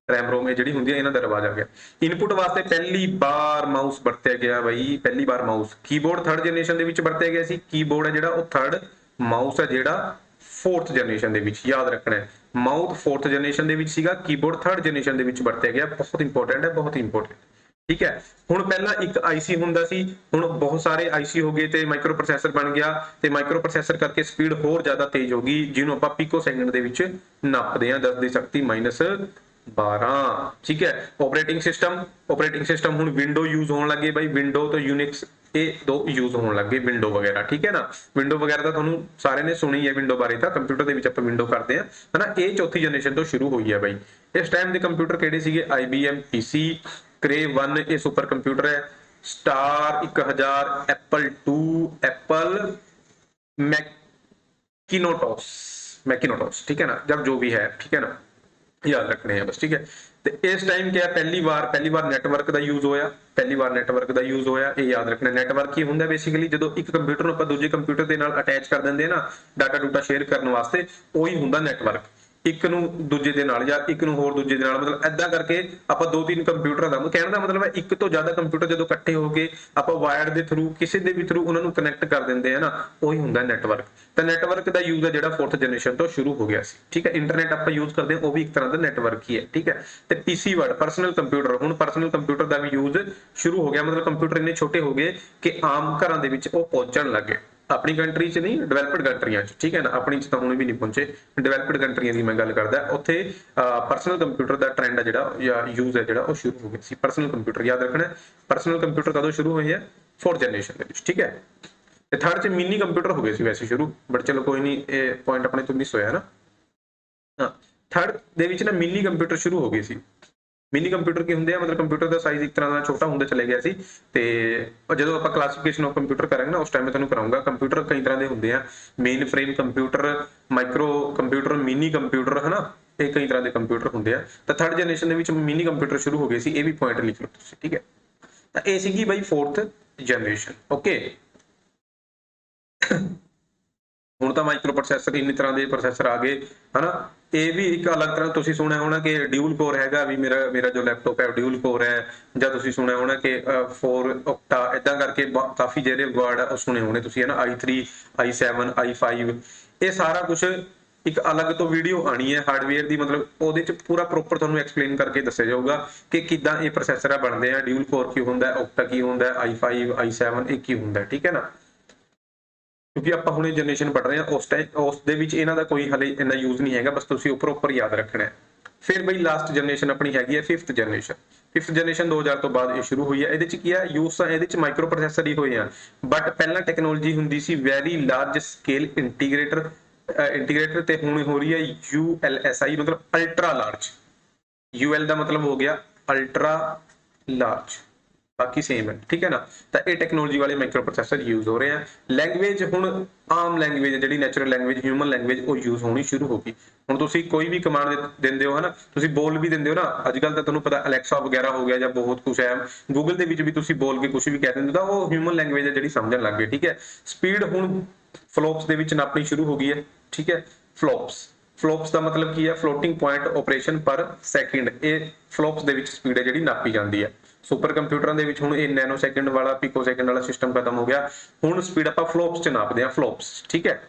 रैम रोम ਜਿਹੜੀ ਹੁੰਦੀ ਹੈ ਇਹਨਾਂ ਦਾ ਰਿਵਾਜ ਆ ਗਿਆ। ਇਨਪੁਟ ਵਾਸਤੇ ਪਹਿਲੀ ਵਾਰ ਮਾਊਸ ਵਰਤਿਆ ਗਿਆ ਬਈ, ਪਹਿਲੀ ਵਾਰ ਮਾਊਸ। ਕੀਬੋਰਡ ਥਰਡ ਜਨਰੇਸ਼ਨ ਦੇ ਵਿੱਚ ਵਰਤਿਆ ਗਿਆ ਸੀ, ਕੀਬੋਰਡ ਹੈ ਜਿਹੜਾ ਉਹ ਥਰਡ, ਮਾਊਸ ਹੈ ਜਿਹੜਾ फोर्थ जनरेशन ਦੇ ਵਿੱਚ, याद रखना है। माउथ फोर्थ जनरेशन ਦੇ ਵਿੱਚ ਸੀਗਾ, कीबोर्ड थर्ड जनरेशन ਦੇ ਵਿੱਚ ਵਰਤਿਆ ਗਿਆ, बहुत इंपॉर्टेंट है, बहुत इंपॉर्टेंट, ठीक है। ਹੁਣ ਪਹਿਲਾਂ ਇੱਕ ਆਈਸੀ ਹੁੰਦਾ ਸੀ, ਹੁਣ ਬਹੁਤ ਸਾਰੇ ਆਈਸੀ ਹੋ ਗਏ ਤੇ ਮਾਈਕਰੋ ਪ੍ਰੋਸੈਸਰ ਬਣ ਗਿਆ, ਤੇ ਮਾਈਕਰੋ ਪ੍ਰੋਸੈਸਰ ਕਰਕੇ ਸਪੀਡ ਹੋਰ ਜ਼ਿਆਦਾ ਤੇਜ਼ ਹੋ ਗਈ, ਜਿਹਨੂੰ ਆਪਾਂ ਪਿਕੋ ਸੈਕਿੰਡ ਦੇ ਵਿੱਚ ਨਾਪਦੇ ਹਾਂ, 10 ਦੀ ਸ਼ਕਤੀ -12, ठीक है। ऑपरेटिंग सिस्टम हुण विंडो यूज होने लगे भाई, विंडो तो यूनिक्स ये दो यूज होने लगे, विंडो वगैरह, ठीक है ना। विंडो वगैरह तो तुहानू सारे ने सुनी है, विंडो बारे तो कंप्यूटर दे विच आपां विंडो करते हैं, है ना। ये चौथी जनरेशन तो शुरू हुई है भाई, इस टाइम के कंप्यूटर किहड़े सीगे? IBM PC, क्रे 1 ये सुपर कंप्यूटर है, स्टार 1000, एप्पल 2, एप्पल मैकिनोटॉस, मैकिनोटॉस, ठीक है ना, जब जो भी है, ठीक है ना, याद रखने हैं बस, ठीक है। ਤੇ ਇਸ ਟਾਈਮ क्या ਪਹਿਲੀ ਵਾਰ ਨੈਟਵਰਕ ਦਾ ਯੂਜ਼ ਹੋਇਆ, ਪਹਿਲੀ ਵਾਰ ਨੈਟਵਰਕ ਦਾ ਯੂਜ਼ ਹੋਇਆ, ਇਹ ਯਾਦ ਰੱਖਣਾ। ਨੈਟਵਰਕ ਕੀ ਹੁੰਦਾ ਬੇਸਿਕਲੀ, ਜਦੋਂ ਇੱਕ ਕੰਪਿਊਟਰ ਨੂੰ ਆਪਾਂ ਦੂਜੇ ਕੰਪਿਊਟਰ ਦੇ ਨਾਲ ਅਟੈਚ ਕਰ ਦਿੰਦੇ ਆ ਨਾ ਡਾਟਾ ਡੂਟਾ ਸ਼ੇਅਰ ਕਰਨ ਵਾਸਤੇ, ਉਹੀ ਹੁੰਦਾ ਨੈਟਵਰਕ। ਇੱਕ ਨੂੰ ਦੂਜੇ ਦੇ ਨਾਲ ਜਾਂ ਇੱਕ ਨੂੰ ਹੋਰ ਦੂਜੇ ਦੇ ਨਾਲ, ਮਤਲਬ ਐਦਾਂ ਕਰਕੇ ਆਪਾਂ ਦੋ ਤਿੰਨ ਕੰਪਿਊਟਰਾਂ ਦਾ, ਕਹਿਣ ਦਾ ਮਤਲਬ ਹੈ ਇੱਕ ਤੋਂ ਜ਼ਿਆਦਾ ਕੰਪਿਊਟਰ ਜਦੋਂ ਇਕੱਠੇ ਹੋ ਕੇ ਆਪਾਂ ਵਾਇਰ ਦੇ ਥਰੂ ਕਿਸੇ ਦੇ ਵੀ ਥਰੂ ਉਹਨਾਂ ਨੂੰ ਕਨੈਕਟ ਕਰ ਦਿੰਦੇ ਆ ਨਾ, ਉਹੀ ਹੁੰਦਾ ਨੈਟਵਰਕ। ਤਾਂ ਨੈਟਵਰਕ ਦਾ ਯੂਜ਼ ਹੈ ਜਿਹੜਾ 4th ਜਨਰੇਸ਼ਨ ਤੋਂ ਸ਼ੁਰੂ ਹੋ ਗਿਆ ਸੀ, ਠੀਕ ਹੈ। ਇੰਟਰਨੈਟ ਆਪਾਂ ਯੂਜ਼ ਕਰਦੇ ਹਾਂ, ਉਹ ਵੀ ਇੱਕ ਤਰ੍ਹਾਂ ਦਾ ਨੈਟਵਰਕ ਹੀ ਹੈ, ਠੀਕ ਹੈ। ਤੇ ਪੀਸੀ ਵਰਡ ਪਰਸਨਲ ਕੰਪਿਊਟਰ, ਹੁਣ ਪਰਸਨਲ ਕੰਪਿਊਟਰ ਦਾ ਵੀ ਯੂਜ਼ ਸ਼ੁਰੂ ਹੋ ਗਿਆ, ਮਤਲਬ ਕੰਪਿਊਟਰ ਇੰਨੇ ਛੋਟੇ ਹੋ ਗਏ ਕਿ ਆਮ ਘਰਾਂ ਦੇ ਵਿੱਚ ਉਹ ਪਹੁੰਚਣ ਲੱਗੇ। ਆਪਣੀ ਕੰਟਰੀ 'ਚ ਨਹੀਂ, ਡਿਵੈਲਪਡ ਕੰਟਰੀਆਂ 'ਚ, ਠੀਕ ਹੈ ਨਾ, ਆਪਣੀ 'ਚ ਤਾਂ ਹੁਣ ਵੀ ਨਹੀਂ ਪਹੁੰਚੇ, ਡਿਵੈਲਪਡ ਕੰਟਰੀਆਂ ਦੀ ਮੈਂ ਗੱਲ ਕਰਦਾ, ਉੱਥੇ ਪਰਸਨਲ ਕੰਪਿਊਟਰ ਦਾ ਟ੍ਰੈਂਡ ਹੈ ਜਿਹੜਾ ਜਾਂ ਯੂਜ਼ ਹੈ ਜਿਹੜਾ ਉਹ ਸ਼ੁਰੂ ਹੋ ਗਿਆ ਸੀ। ਪਰਸਨਲ ਕੰਪਿਊਟਰ ਯਾਦ ਰੱਖਣਾ, ਪਰਸਨਲ ਕੰਪਿਊਟਰ ਕਦੋਂ ਸ਼ੁਰੂ ਹੋਏ ਹੈ? 4th ਜਨਰੇਸ਼ਨ ਦੇ ਵਿੱਚ, ਠੀਕ ਹੈ। ਤੇ 3rd 'ਚ ਮਿਨੀ ਕੰਪਿਊਟਰ ਹੋ ਗਏ ਸੀ ਵੈਸੇ ਸ਼ੁਰੂ, ਬਟ ਚਲੋ ਕੋਈ ਨਹੀਂ, ਇਹ ਪੁਆਇੰਟ ਆਪਣੇ ਤੋਂ ਮਿਸ ਹੋਇਆ ਨਾ। ਹਾਂ, 3rd ਦੇ ਵਿੱਚ ਨਾ ਮਿਨੀ ਕੰਪਿਊਟਰ ਸ਼ੁਰੂ ਹੋ ਗਏ ਸੀ। ਮਿਨੀ ਕੰਪਿਊਟਰ ਕੀ ਹੁੰਦੇ ਆ, ਮਤਲਬ ਕੰਪਿਊਟਰ ਦਾ ਸਾਈਜ਼ ਇੱਕ ਤਰ੍ਹਾਂ ਦਾ ਛੋਟਾ ਹੁੰਦਾ ਚਲੇ ਗਿਆ ਸੀ। ਤੇ ਜਦੋਂ ਆਪਾਂ ਕਲਾਸੀਫਿਕੇਸ਼ਨ ਆਫ ਕੰਪਿਊਟਰ ਕਰਾਂਗੇ ਨਾ, ਉਸ ਟਾਈਮ ਮੈਂ ਤੁਹਾਨੂੰ ਕਰਾਉਂਗਾ। ਕੰਪਿਊਟਰ ਕਈ ਤਰ੍ਹਾਂ ਦੇ ਹੁੰਦੇ ਆ, main frame computer, micro computer, mini computer, ਹਨਾ, ਇਹ ਕਈ ਤਰ੍ਹਾਂ ਦੇ ਕੰਪਿਊਟਰ ਹੁੰਦੇ ਆ। ਤਾਂ 3rd ਜਨਰੇਸ਼ਨ ਦੇ ਵਿੱਚ ਮਿਨੀ ਕੰਪਿਊਟਰ ਸ਼ੁਰੂ ਹੋ ਗਏ ਸੀ, ਇਹ ਵੀ ਪੁਆਇੰਟ ਲਿਖ ਲਓ ਤੁਸੀਂ, ਠੀਕ ਹੈ। ਤਾਂ ਇਹ ਸੀਗੀ ਬਾਈ 4th ਜਨਰੇਸ਼ਨ, ਓਕੇ। ਹੁਣ ਤਾਂ ਮਾਈਕਰੋ ਪ੍ਰੋਸੈਸਰ ਇੰਨੀ ਤਰ੍ਹਾਂ ਦੇ ਪ੍ਰੋਸੈਸਰ ਆ ਗਏ, ਹਨਾ। ਇਹ ਵੀ ਇੱਕ ਅਲੱਗ ਤਰ੍ਹਾਂ ਤੁਸੀਂ ਸੁਣਿਆ ਹੋਣਾ ਕਿ ਡਿਊਲ ਕੋਰ ਹੈਗਾ ਵੀ, ਮੇਰਾ ਜੋ ਲੈਪਟਾਪ ਹੈ ਡਿਊਲ ਕੋਰ ਹੈ, ਜਾਂ ਤੁਸੀਂ ਸੁਣਿਆ ਹੋਣਾ ਕਿ 4 ਓਕਟਾ, ਇਦਾਂ ਕਰਕੇ ਕਾਫੀ ਜਿਹੜੇ ਵਰਡ ਆ ਉਹ ਸੁਣੇ ਹੋਣੇ ਤੁਸੀਂ, ਹਨਾ। i3, i7, i5, ਇਹ ਸਾਰਾ ਕੁਝ ਇੱਕ ਅਲੱਗ ਤੋਂ ਵੀਡੀਓ ਆਣੀ ਹੈ ਹਾਰਡਵੇਅਰ ਦੀ, ਮਤਲਬ ਉਹਦੇ ਚ ਪੂਰਾ ਪ੍ਰੋਪਰ ਤੁਹਾਨੂੰ ਐਕਸਪਲੇਨ ਕਰਕੇ ਦੱਸਿਆ ਜਾਊਗਾ ਕਿ ਕਿੱਦਾਂ ਇਹ ਪ੍ਰੋਸੈਸਰ ਬਣਦੇ ਆ, ਡਿਊਲ ਕੋਰ ਕੀ ਹੁੰਦਾ, ਓਕਟਾ ਕੀ ਹੁੰਦਾ, i5, i7 ਇਹ ਕੀ ਹੁੰਦਾ, ਠੀਕ ਹੈ ਨਾ। ਕਿਉਂਕਿ ਆਪਾਂ ਹੁਣੇ ਜਨਰੇਸ਼ਨ ਪੜ ਰਹੇ ਹਾਂ, ਉਸ ਦੇ ਵਿੱਚ ਇਹਨਾਂ ਦਾ ਕੋਈ ਹਲੇ ਇੰਨਾ ਯੂਜ਼ ਨਹੀਂ ਹੈਗਾ, ਬਸ ਤੁਸੀਂ ਉੱਪਰ ਯਾਦ ਰੱਖਣਾ ਹੈ। ਫਿਰ ਬਈ ਲਾਸਟ ਜਨਰੇਸ਼ਨ ਆਪਣੀ ਹੈਗੀ ਹੈ 5th ਜਨਰੇਸ਼ਨ। 5th ਜਨਰੇਸ਼ਨ 2000 ਤੋਂ ਬਾਅਦ ਇਹ ਸ਼ੁਰੂ ਹੋਈ ਹੈ। ਇਹਦੇ ਚ ਕੀ ਹੈ ਯੂਜ਼, ਤਾਂ ਇਹਦੇ ਚ ਮਾਈਕਰੋ ਪ੍ਰੋਸੈਸਰ ਹੀ ਹੋਏ ਆ, ਬਟ ਪਹਿਲਾਂ ਟੈਕਨੋਲੋਜੀ ਹੁੰਦੀ ਸੀ ਵੈਰੀ ਲਾਰਜ ਸਕੇਲ ਇੰਟੀਗ੍ਰੇਟਰ, ਤੇ ਹੁਣ ਹੋ ਰਹੀ ਹੈ ULSI, ਮਤਲਬ ਅਲਟਰਾ ਲਾਰਜ। UL ਦਾ ਮਤਲਬ ਹੋ ਗਿਆ ਅਲਟਰਾ ਲਾਰਜ, ਬਾਕੀ ਸੇਮ ਹੈ, ਠੀਕ ਹੈ ਨਾ। ਤਾਂ ਇਹ ਟੈਕਨੋਲੋਜੀ ਵਾਲੇ ਮਾਈਕਰੋ ਪ੍ਰੋਸੈਸਰ ਯੂਜ਼ ਹੋ ਰਹੇ ਆ। ਲੈਂਗੁਏਜ ਹੁਣ ਆਮ ਲੈਂਗੁਏਜ ਜਿਹੜੀ ਨੈਚੁਰਲ ਲੈਂਗੁਏਜ, ਹਿਊਮਨ ਲੈਂਗੁਏਜ, ਉਹ ਯੂਜ਼ ਹੋਣੀ ਸ਼ੁਰੂ ਹੋ ਗਈ। ਹੁਣ ਤੁਸੀਂ ਕੋਈ ਵੀ ਕਮਾਂਡ ਦਿੰਦੇ ਹੋ, ਹਨਾ, ਤੁਸੀਂ ਬੋਲ ਵੀ ਦਿੰਦੇ ਹੋ ਨਾ, ਅੱਜ ਕੱਲ ਤਾਂ ਤੁਹਾਨੂੰ ਪਤਾ ਅਲੈਕਸਾ ਵਗੈਰਾ ਹੋ ਗਿਆ ਜਾਂ ਬਹੁਤ ਕੁਝ ਹੈ, ਗੂਗਲ ਦੇ ਵਿੱਚ ਵੀ ਤੁਸੀਂ ਬੋਲ ਕੇ ਕੁਝ ਵੀ ਕਹਿ ਦਿੰਦੇ ਹੋ, ਤਾਂ ਉਹ ਹਿਊਮਨ ਲੈਂਗੁਏਜ ਹੈ ਜਿਹੜੀ ਸਮਝਣ ਲੱਗ ਗਏ, ਠੀਕ ਹੈ। ਸਪੀਡ ਹੁਣ ਫਲੋਪਸ ਦੇ ਵਿੱਚ ਨਾਪਣੀ ਸ਼ੁਰੂ ਹੋ ਗਈ ਹੈ, ਠੀਕ ਹੈ। ਫਲੋਪਸ ਦਾ ਮਤਲਬ ਕੀ ਹੈ? ਫਲੋਟਿੰਗ ਪੁਆਇੰਟ ਆਪਰੇਸ਼ਨ ਪਰ ਸੈਕਿੰਡ, ਇਹ ਫਲੋਪਸ ਦੇ ਵਿੱਚ ਸਪੀਡ ਹੈ ਜਿਹੜੀ ਨਾਪੀ ਜਾਂਦੀ ਹੈ। ਸੁਪਰ ਕੰਪਿਊਟਰਾਂ ਦੇ ਵਿੱਚ ਹੁਣ ਇਹ ਨੈਨੋ ਸੈਕਿੰਡ ਵਾਲਾ, ਪਿਕੋ ਸੈਕਿੰਡ ਵਾਲਾ ਸਿਸਟਮ ਖਤਮ ਹੋ ਗਿਆ, ਹੁਣ ਸਪੀਡ ਆਪਾਂ ਫਲੋਪਸ ਚ ਨਾਪਦੇ ਆ, ਫਲੋਪਸ, ਠੀਕ ਹੈ।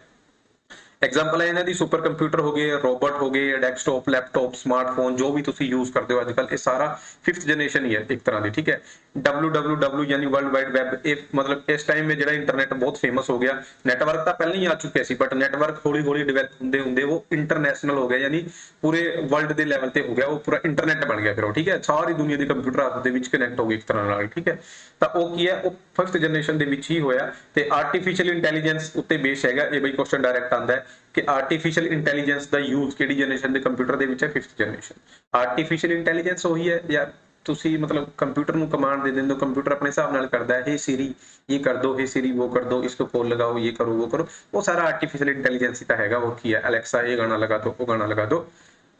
ਐਗਜ਼ਾਮਪਲ ਹੈ ਇਹਨਾਂ ਦੀ ਸੁਪਰ ਕੰਪਿਊਟਰ ਹੋ ਗਏ, ਰੋਬੋਟ ਹੋ ਗਏ, ਡੈਸਕਟਾਪ, ਲੈਪਟਾਪ, ਸਮਾਰਟਫੋਨ, ਜੋ ਵੀ ਤੁਸੀਂ ਯੂਜ਼ ਕਰਦੇ ਹੋ ਅੱਜ ਕੱਲ, ਇਹ ਸਾਰਾ 5th ਜਨਰੇਸ਼ਨ ਹੀ ਹੈ ਇੱਕ ਤਰ੍ਹਾਂ ਦੀ, ਠੀਕ ਹੈ। www ਯਾਨੀ ਵਰਲਡ ਵਾਈਡ ਵੈਬ, ਇਹ ਮਤਲਬ ਇਸ ਟਾਈਮ ਜਿਹੜਾ ਇੰਟਰਨੈਟ ਬਹੁਤ ਫੇਮਸ ਹੋ ਗਿਆ। ਨੈਟਵਰਕ ਤਾਂ ਪਹਿਲਾਂ ਹੀ ਆ ਚੁੱਕਿਆ ਸੀ, ਬਟ ਨੈਟਵਰਕ ਹੌਲੀ ਹੌਲੀ ਡਿਵੈਲਪ ਹੁੰਦੇ ਉਹ ਇੰਟਰਨੈਸ਼ਨਲ ਹੋ ਗਿਆ, ਯਾਨੀ ਪੂਰੇ ਵਰਲਡ ਦੇ ਲੈਵਲ ਤੇ ਹੋ ਗਿਆ, ਉਹ ਪੂਰਾ ਇੰਟਰਨੈਟ ਬਣ ਗਿਆ ਫਿਰ ਉਹ, ਠੀਕ ਹੈ। ਸਾਰੀ ਦੁਨੀਆ ਦੇ ਕੰਪਿਊਟਰ ਆਪਸ ਦੇ ਵਿੱਚ ਕਨੈਕਟ ਹੋ ਗਏ ਇੱਕ ਤਰ੍ਹਾਂ ਨਾਲ, ਠੀਕ ਹੈ। ਤਾਂ ਉਹ ਕੀ ਹੈ, ਉਹ 1st ਜਨਰੇਸ਼ਨ ਦੇ ਵਿੱਚ ਹੀ ਹੋਇਆ। ਤੇ ਆਰਟੀਫੀਸ਼ੀਅਲ ਇੰਟੈਲੀਜੈਂਸ ਉੱਤੇ ਬੇਸ ਹੈਗਾ ਇਹ ਬਈ, ਕੁਐਸਚਨ ਡਾਇਰੈਕਟ ਆਉਂਦਾ ਹੈ ਕਿ ਆਰਟੀਫੀਸ਼ੀਅਲ ਇੰਟੈਲੀਜੈਂਸ ਦਾ ਯੂਜ਼ ਕਿਹੜੀ ਜਨਰੇਸ਼ਨ ਦੇ ਕੰਪਿਊਟਰ ਦੇ ਵਿੱਚ ਹੈ? 5th generation. ਆਰਟੀਫੀਸ਼ੀਅਲ ਇੰਟੈਲੀਜੈਂਸ ਉਹੀ ਹੈ ਯਾਰ, ਤੁਸੀਂ मतलब कंप्यूटर ਨੂੰ कमांड दे देंगे, कंप्यूटर अपने हिसाब ਨਾਲ करता है, हे सीरी ये कर दो, हे सीरी वो कर दो, इसको कॉल लगाओ, ये करो वो करो, वो सारा आर्टिफिशियल इंटेलिजेंस ही तो हैगा। और की है अलेक्सा ये गाना लगा दो, वो गाना लगा दो,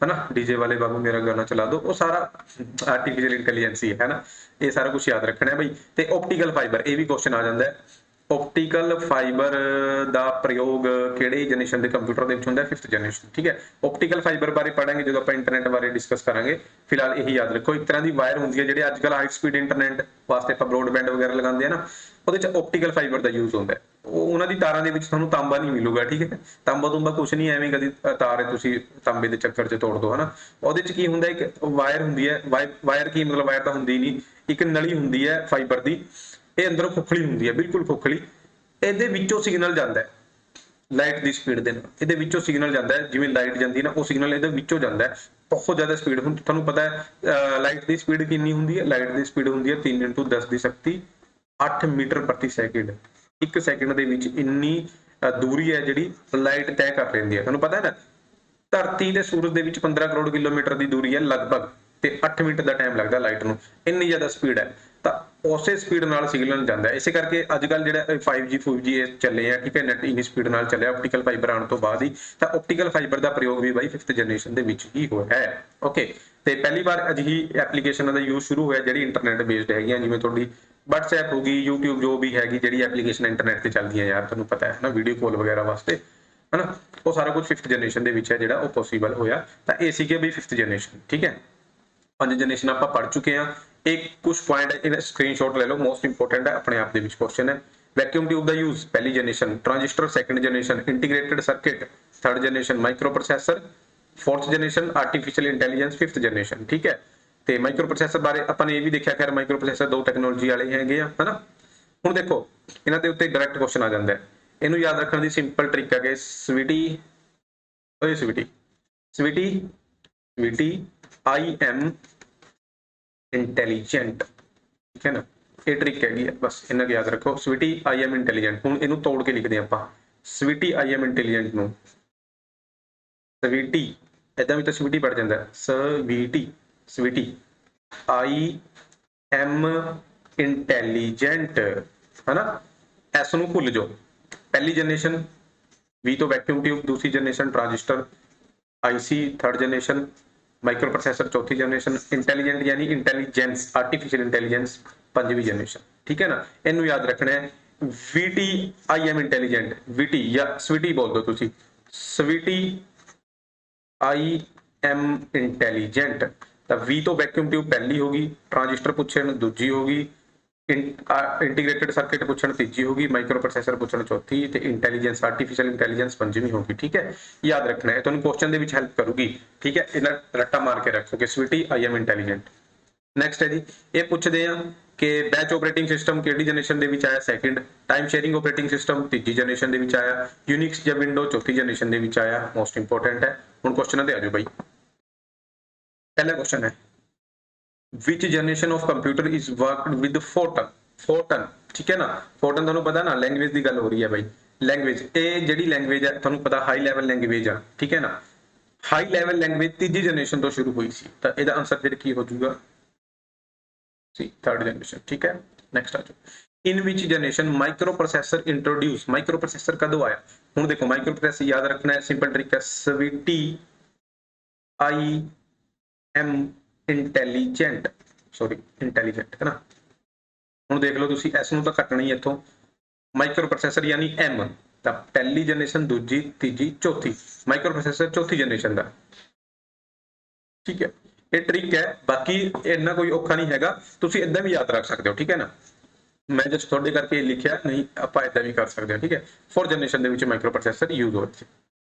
है ना, डीजे वाले बाबू मेरा गाना चला दो, वो सारा आर्टिफिशियल इंटेलिजेंस ही है ना। ये सारा कुछ याद रखना है भाई। ते ऑप्टिकल फाइबर ये भी क्वेश्चन आ जाता है, ऑप्टिकल फाइबर ਦਾ ਪ੍ਰਯੋਗ ਕਿਹੜੇ ਜਨਰੇਸ਼ਨ ਦੇ ਕੰਪਿਊਟਰ ਦੇ ਵਿੱਚ ਹੁੰਦਾ ਹੈ? 5th ਜਨਰੇਸ਼ਨ, ਠੀਕ ਹੈ। ऑप्टिकल फाइबर ਬਾਰੇ ਪੜਾਂਗੇ ਜਦੋਂ ਆਪਾਂ ਇੰਟਰਨੈਟ ਬਾਰੇ ਡਿਸਕਸ ਕਰਾਂਗੇ। ਫਿਲਹਾਲ ਇਹੀ ਯਾਦ ਰੱਖੋ, ਇੱਕ ਤਰ੍ਹਾਂ ਦੀ ਵਾਇਰ ਹੁੰਦੀ ਹੈ ਜਿਹੜੇ ਅੱਜ ਕੱਲ ਹਾਈ ਸਪੀਡ ਇੰਟਰਨੈਟ ਵਾਸਤੇ ਆਪਾਂ ਬ੍ਰੌਡਬੈਂਡ ਵਗੈਰਾ ਲਗਾਉਂਦੇ ਆ ਨਾ, ਉਹਦੇ ਚ ऑप्टिकल फाइबर ਦਾ ਯੂਜ਼ ਹੁੰਦਾ ਹੈ। ਉਹਨਾਂ ਦੀ ਤਾਰਾਂ ਦੇ ਵਿੱਚ ਤੁਹਾਨੂੰ ਤਾਂਬਾ ਨਹੀਂ ਮਿਲੂਗਾ, ਠੀਕ ਹੈ। ਤਾਂਬਾ ਤੁੰਬਾ ਕੁਝ ਨਹੀਂ, ਐਵੇਂ ਕਦੀ ਤਾਰ ਤੁਸੀਂ ਤਾਂਬੇ ਦੇ ਚੱਕਰ ਚ ਤੋੜ ਦੋ, ਹਨਾ। ਉਹਦੇ ਚ ਕੀ ਹੁੰਦਾ, ਇੱਕ ਵਾਇਰ ਹੁੰਦੀ ਹੈ, ਵਾਇਰ ਕੀ ਮਤਲਬ ਵਾਇਰ ਤਾਂ ਹੁੰਦੀ ਨਹੀਂ, ਇੱਕ ਨਲੀ ਹੁੰਦੀ ਹੈ ਫਾਈਬਰ ਦੀ, ਇਹ ਅੰਦਰੋਂ ਖੋਖਲੀ ਹੁੰਦੀ ਹੈ, ਬਿਲਕੁਲ ਖੋਖਲੀ। ਇਹਦੇ ਵਿੱਚੋਂ ਸਿਗਨਲ ਜਾਂਦਾ ਹੈ ਲਾਈਟ ਦੀ ਸਪੀਡ ਦੇ ਨਾਲ, ਇਹਦੇ ਵਿੱਚੋਂ ਸਿਗਨਲ ਜਾਂਦਾ ਹੈ, ਜਿਵੇਂ ਲਾਈਟ ਜਾਂਦੀ ਨਾ ਉਹ ਸਿਗਨਲ ਇਹਦੇ ਵਿੱਚੋਂ ਜਾਂਦਾ ਹੈ, ਬਹੁਤ ਜ਼ਿਆਦਾ ਸਪੀਡ। ਹੁਣ ਤੁਹਾਨੂੰ ਪਤਾ ਹੈ ਲਾਈਟ ਦੀ ਸਪੀਡ ਕਿੰਨੀ ਹੁੰਦੀ ਹੈ? ਲਾਈਟ ਦੀ ਸਪੀਡ ਹੁੰਦੀ ਹੈ 3 × 10 ਦੀ ਸ਼ਕਤੀ 8 ਮੀਟਰ ਪ੍ਰਤੀ ਸੈਕਿੰਡ। ਇੱਕ ਸੈਕਿੰਡ ਦੇ ਵਿੱਚ ਇੰਨੀ ਦੂਰੀ ਹੈ ਜਿਹੜੀ ਲਾਈਟ ਤੈਅ ਕਰ ਲੈਂਦੀ ਹੈ, ਤੁਹਾਨੂੰ ਪਤਾ ਹੈ ਨਾ। ਧਰਤੀ ਤੇ ਸੂਰਜ ਦੇ ਵਿੱਚ 15 ਕਰੋੜ ਕਿਲੋਮੀਟਰ ਦੀ ਦੂਰੀ ਹੈ ਲਗਭਗ, ਤੇ 8 ਮਿੰਟ ਦਾ ਟਾਈਮ ਲੱਗਦਾ ਲਾਈਟ ਨੂੰ, ਇੰਨੀ ਜ਼ਿਆਦਾ ਸਪੀਡ ਹੈ। ਤਾਂ ਉਸੇ ਸਪੀਡ ਨਾਲ ਸਿਗਨਲ ਜਾਂਦਾ ਹੈ। ਇਸੇ ਕਰਕੇ ਅੱਜ ਕੱਲ ਜਿਹੜਾ 5G 4G ਚੱਲੇ ਆ, ਠੀਕ ਹੈ, ਨੈਟ ਇੰਨੀ ਸਪੀਡ ਨਾਲ ਚੱਲਿਆ ਆਪਟੀਕਲ ਫਾਈਬਰ ਆਉਣ ਤੋਂ ਬਾਅਦ ਹੀ। ਤਾਂ ਆਪਟੀਕਲ ਫਾਈਬਰ ਦਾ ਪ੍ਰਯੋਗ ਵੀ ਬਾਈ 5th ਜਨਰੇਸ਼ਨ ਦੇ ਵਿੱਚ ਹੀ ਹੋਇਆ ਹੈ। ਓਕੇ, ਤੇ ਪਹਿਲੀ ਵਾਰ ਅਜਿਹੀ ਐਪਲੀਕੇਸ਼ਨਾਂ ਦਾ ਯੂਜ਼ ਸ਼ੁਰੂ ਹੋਇਆ ਜਿਹੜੀ ਇੰਟਰਨੈਟ ਬੇਸਡ ਹੈਗੀਆਂ, ਜਿਵੇਂ ਤੁਹਾਡੀ WhatsApp ਹੋ ਗਈ, YouTube, ਜੋ ਵੀ ਹੈਗੀ ਜਿਹੜੀ ਐਪਲੀਕੇਸ਼ਨ ਇੰਟਰਨੈਟ ਤੇ ਚੱਲਦੀਆਂ ਯਾਰ, ਤੁਹਾਨੂੰ ਪਤਾ ਹੈ ਨਾ, ਵੀਡੀਓ ਕਾਲ ਵਗੈਰਾ ਵਾਸਤੇ, ਹਨਾ, ਉਹ ਸਾਰਾ ਕੁਝ 5th ਜਨਰੇਸ਼ਨ ਦੇ ਵਿੱਚ ਹੈ ਜਿਹੜਾ ਉਹ ਪੋਸੀਬਲ ਹੋਇਆ। ਤਾਂ ਇਹ ਸੀਗੇ ਬਈ 5th ਜਨਰੇਸ਼ਨ, ਠੀਕ ਹੈ। 5 ਜਨਰੇਸ਼ਨ ਆਪਾਂ ਪੜ ਚੁੱਕੇ ਹਾਂ। ਇੱਕ ਕੁਝ ਪੁਆਇੰਟ ਇਹਦਾ ਸਕਰੀਨਸ਼ਾਟ ਲੈ ਲਓ, ਮੋਸਟ ਇੰਪੋਰਟੈਂਟ ਹੈ, ਆਪਣੇ ਆਪ ਦੇ ਵਿੱਚ ਕੁਐਸਚਨ ਹੈ। ਵੈਕਿਊਮ ਟਿਊਬ ਦਾ ਯੂਜ਼ ਪਹਿਲੀ generation, transistor second generation, integrated circuit third generation, microprocessor fourth generation, artificial intelligence 5th generation, ਠੀਕ ਹੈ। ਤੇ ਮਾਈਕਰੋ ਪ੍ਰੋਸੈਸਰ ਬਾਰੇ ਆਪਾਂ ਨੇ ਇਹ ਵੀ ਦੇਖਿਆ, ਖੈਰ ਮਾਈਕਰੋ ਪ੍ਰੋਸੈਸਰ ਦੋ ਟੈਕਨੋਲੋਜੀ ਵਾਲੇ ਹੈਗੇ ਆ, ਹਨਾ। ਹੁਣ ਦੇਖੋ ਇਹਨਾਂ ਦੇ ਉੱਤੇ ਡਾਇਰੈਕਟ ਕੁਐਸਚਨ ਆ ਜਾਂਦਾ ਹੈ। ਇਹਨੂੰ ਯਾਦ ਰੱਖਣ ਦੀ ਸਿੰਪਲ ਟ੍ਰਿਕ ਹੈ ਕਿ ਸਵੀਟੀ I am ਇੰਟੈਲੀਜੈਂਟ, ਠੀਕ ਹੈ ਨਾ, ਇਹ ਟ੍ਰਿਕ ਹੈਗੀ ਹੈ, ਬਸ ਇਹਨਾਂ ਨੂੰ ਯਾਦ ਰੱਖੋ। ਸਵੀਟੀ I am ਇੰਟੈਲੀਜੈਂਟ, ਹੁਣ ਇਹਨੂੰ ਤੋੜ ਕੇ ਲਿਖਦੇ ਆਪਾਂ, ਸਵੀਟੀ I am ਇੰਟੈਲੀਜੈਂਟ ਨੂੰ ਸਵੀਟੀ, ਏਦਾਂ ਵੀ ਤਾਂ ਸਵੀਟੀ ਪੜ ਜਾਂਦਾ, ਸਵੀਟੀ I am ਇੰਟੈਲੀਜੈਂਟ, ਹਨਾ। ਐਸ ਨੂੰ ਭੁੱਲ ਜਾਓ। ਪਹਿਲੀ ਜਨਰੇਸ਼ਨ V ਤੋਂ ਵੈਕਿਊਮ ਟਿਊਬ, ਦੂਸਰੀ generation transistor IC, third generation micro processor, चौथी जनरेशन इंटैलीजेंट यानी इंटैलीजेंस आर्टिफिशियल इंटैलीजेंस, पंजवीं जनरेशन, ठीक है ना। इनू याद रखना है। VT I am intelligent, VT या स्वीटी बोल दो तुसी, स्वीटी I am इंटैलीजेंट। तो V तो वैक्यूम ट्यूब पहली होगी, ट्रांजिस्टर पुछन दूजी होगी, इंटीग्रेटेड सर्किट पुछण तीजी होगी, माइक्रो प्रोसेसर पुछण चौथी, ते इंटैलीजेंस आर्टिफिशियल इंटैलीजेंस पंजवीं होगी, ठीक है। याद रखना है, तुहानूं क्वेश्चन दे विच हेल्प करूगी, ठीक है। इन्हां रट्टा मार के रखो कि sweetie I am intelligent. Next है जी, ये पुछदे आ कि बैच ऑपरेटिंग सिस्टम किहड़ी जनरेशन दे विच आया, second. Time sharing operating system तीजी जनरेशन दे विच आया। यूनिक्स या विंडो चौथी जनरेशन दे विच आया, मोस्ट इंपोर्टेंट है। हुण क्वेश्चन ते आ जाओ भाई। पहला क्वेश्चन है, which generation of computer is worked with Fortran, ठीक है ना। Fortran ਤੁਹਾਨੂੰ ਪਤਾ ਨਾ, ਲੈਂਗੁਏਜ ਦੀ ਗੱਲ ਹੋ ਰਹੀ ਹੈ ਬਾਈ। ਲੈਂਗੁਏਜ, ਇਹ ਜਿਹੜੀ ਲੈਂਗੁਏਜ ਹੈ ਤੁਹਾਨੂੰ ਪਤਾ ਹਾਈ ਲੈਵਲ ਲੈਂਗੁਏਜ ਆ, ਠੀਕ ਹੈ ਨਾ। ਹਾਈ ਲੈਵਲ ਲੈਂਗੁਏਜ ਤੀਜੀ ਜਨਰੇਸ਼ਨ ਤੋਂ ਸ਼ੁਰੂ ਹੋਈ ਸੀ, ਤਾਂ ਇਹਦਾ ਆਨਸਰ ਫਿਰ ਕੀ ਹੋ ਜਾਊਗਾ, ਸੀ ਥਰਡ ਜਨਰੇਸ਼ਨ, ਠੀਕ ਹੈ। ਨੈਕਸਟ ਆ ਜਾਓ, in which generation microprocessor introduce, microprocessor ਕਦੋਂ ਆਇਆ। ਹੁਣ ਦੇਖੋ ਮਾਈਕਰੋ ਪ੍ਰੋਸੈਸਰ ਯਾਦ ਰੱਖਣਾ ਹੈ, ਸਿੰਪਲ ਟ੍ਰਿਕ ਹੈ, Sweety I am intelligent, sorry intelligent है ना। ਹੁਣ ਦੇਖ ਲਓ ਤੁਸੀਂ, ਇਸ ਨੂੰ ਤਾਂ ਕੱਟਣਾ ਹੀ ਇੱਥੋਂ, ਮਾਈਕਰੋ ਪ੍ਰੋਸੈਸਰ ਯਾਨੀ M, ਤਾਂ ਪਹਿਲੀ ਜਨਰੇਸ਼ਨ, ਦੂਜੀ, ਤੀਜੀ, ਚੌਥੀ, ਮਾਈਕਰੋ ਪ੍ਰੋਸੈਸਰ ਚੌਥੀ ਜਨਰੇਸ਼ਨ ਦਾ, ਠੀਕ ਹੈ। ਇਹ ਟ੍ਰਿਕ ਹੈ, ਬਾਕੀ ਇੰਨਾ ਕੋਈ ਔਖਾ ਨਹੀਂ ਹੈਗਾ, ਤੁਸੀਂ ਇਦਾਂ ਵੀ ਯਾਦ ਰੱਖ ਸਕਦੇ ਹੋ, ਠੀਕ ਹੈ ਨਾ। ਮੈਂ ਜਸਟ ਤੁਹਾਡੇ ਕਰਕੇ ਲਿਖਿਆ, ਨਹੀਂ ਆਪਾਂ ਇਦਾਂ ਵੀ ਕਰ ਸਕਦੇ ਹਾਂ, ਠੀਕ ਹੈ। 4th ਜਨਰੇਸ਼ਨ ਦੇ ਵਿੱਚ ਮਾਈਕਰੋ ਪ੍ਰੋਸੈਸਰ ਯੂਜ਼ ਹੋਇਆ ਸੀ।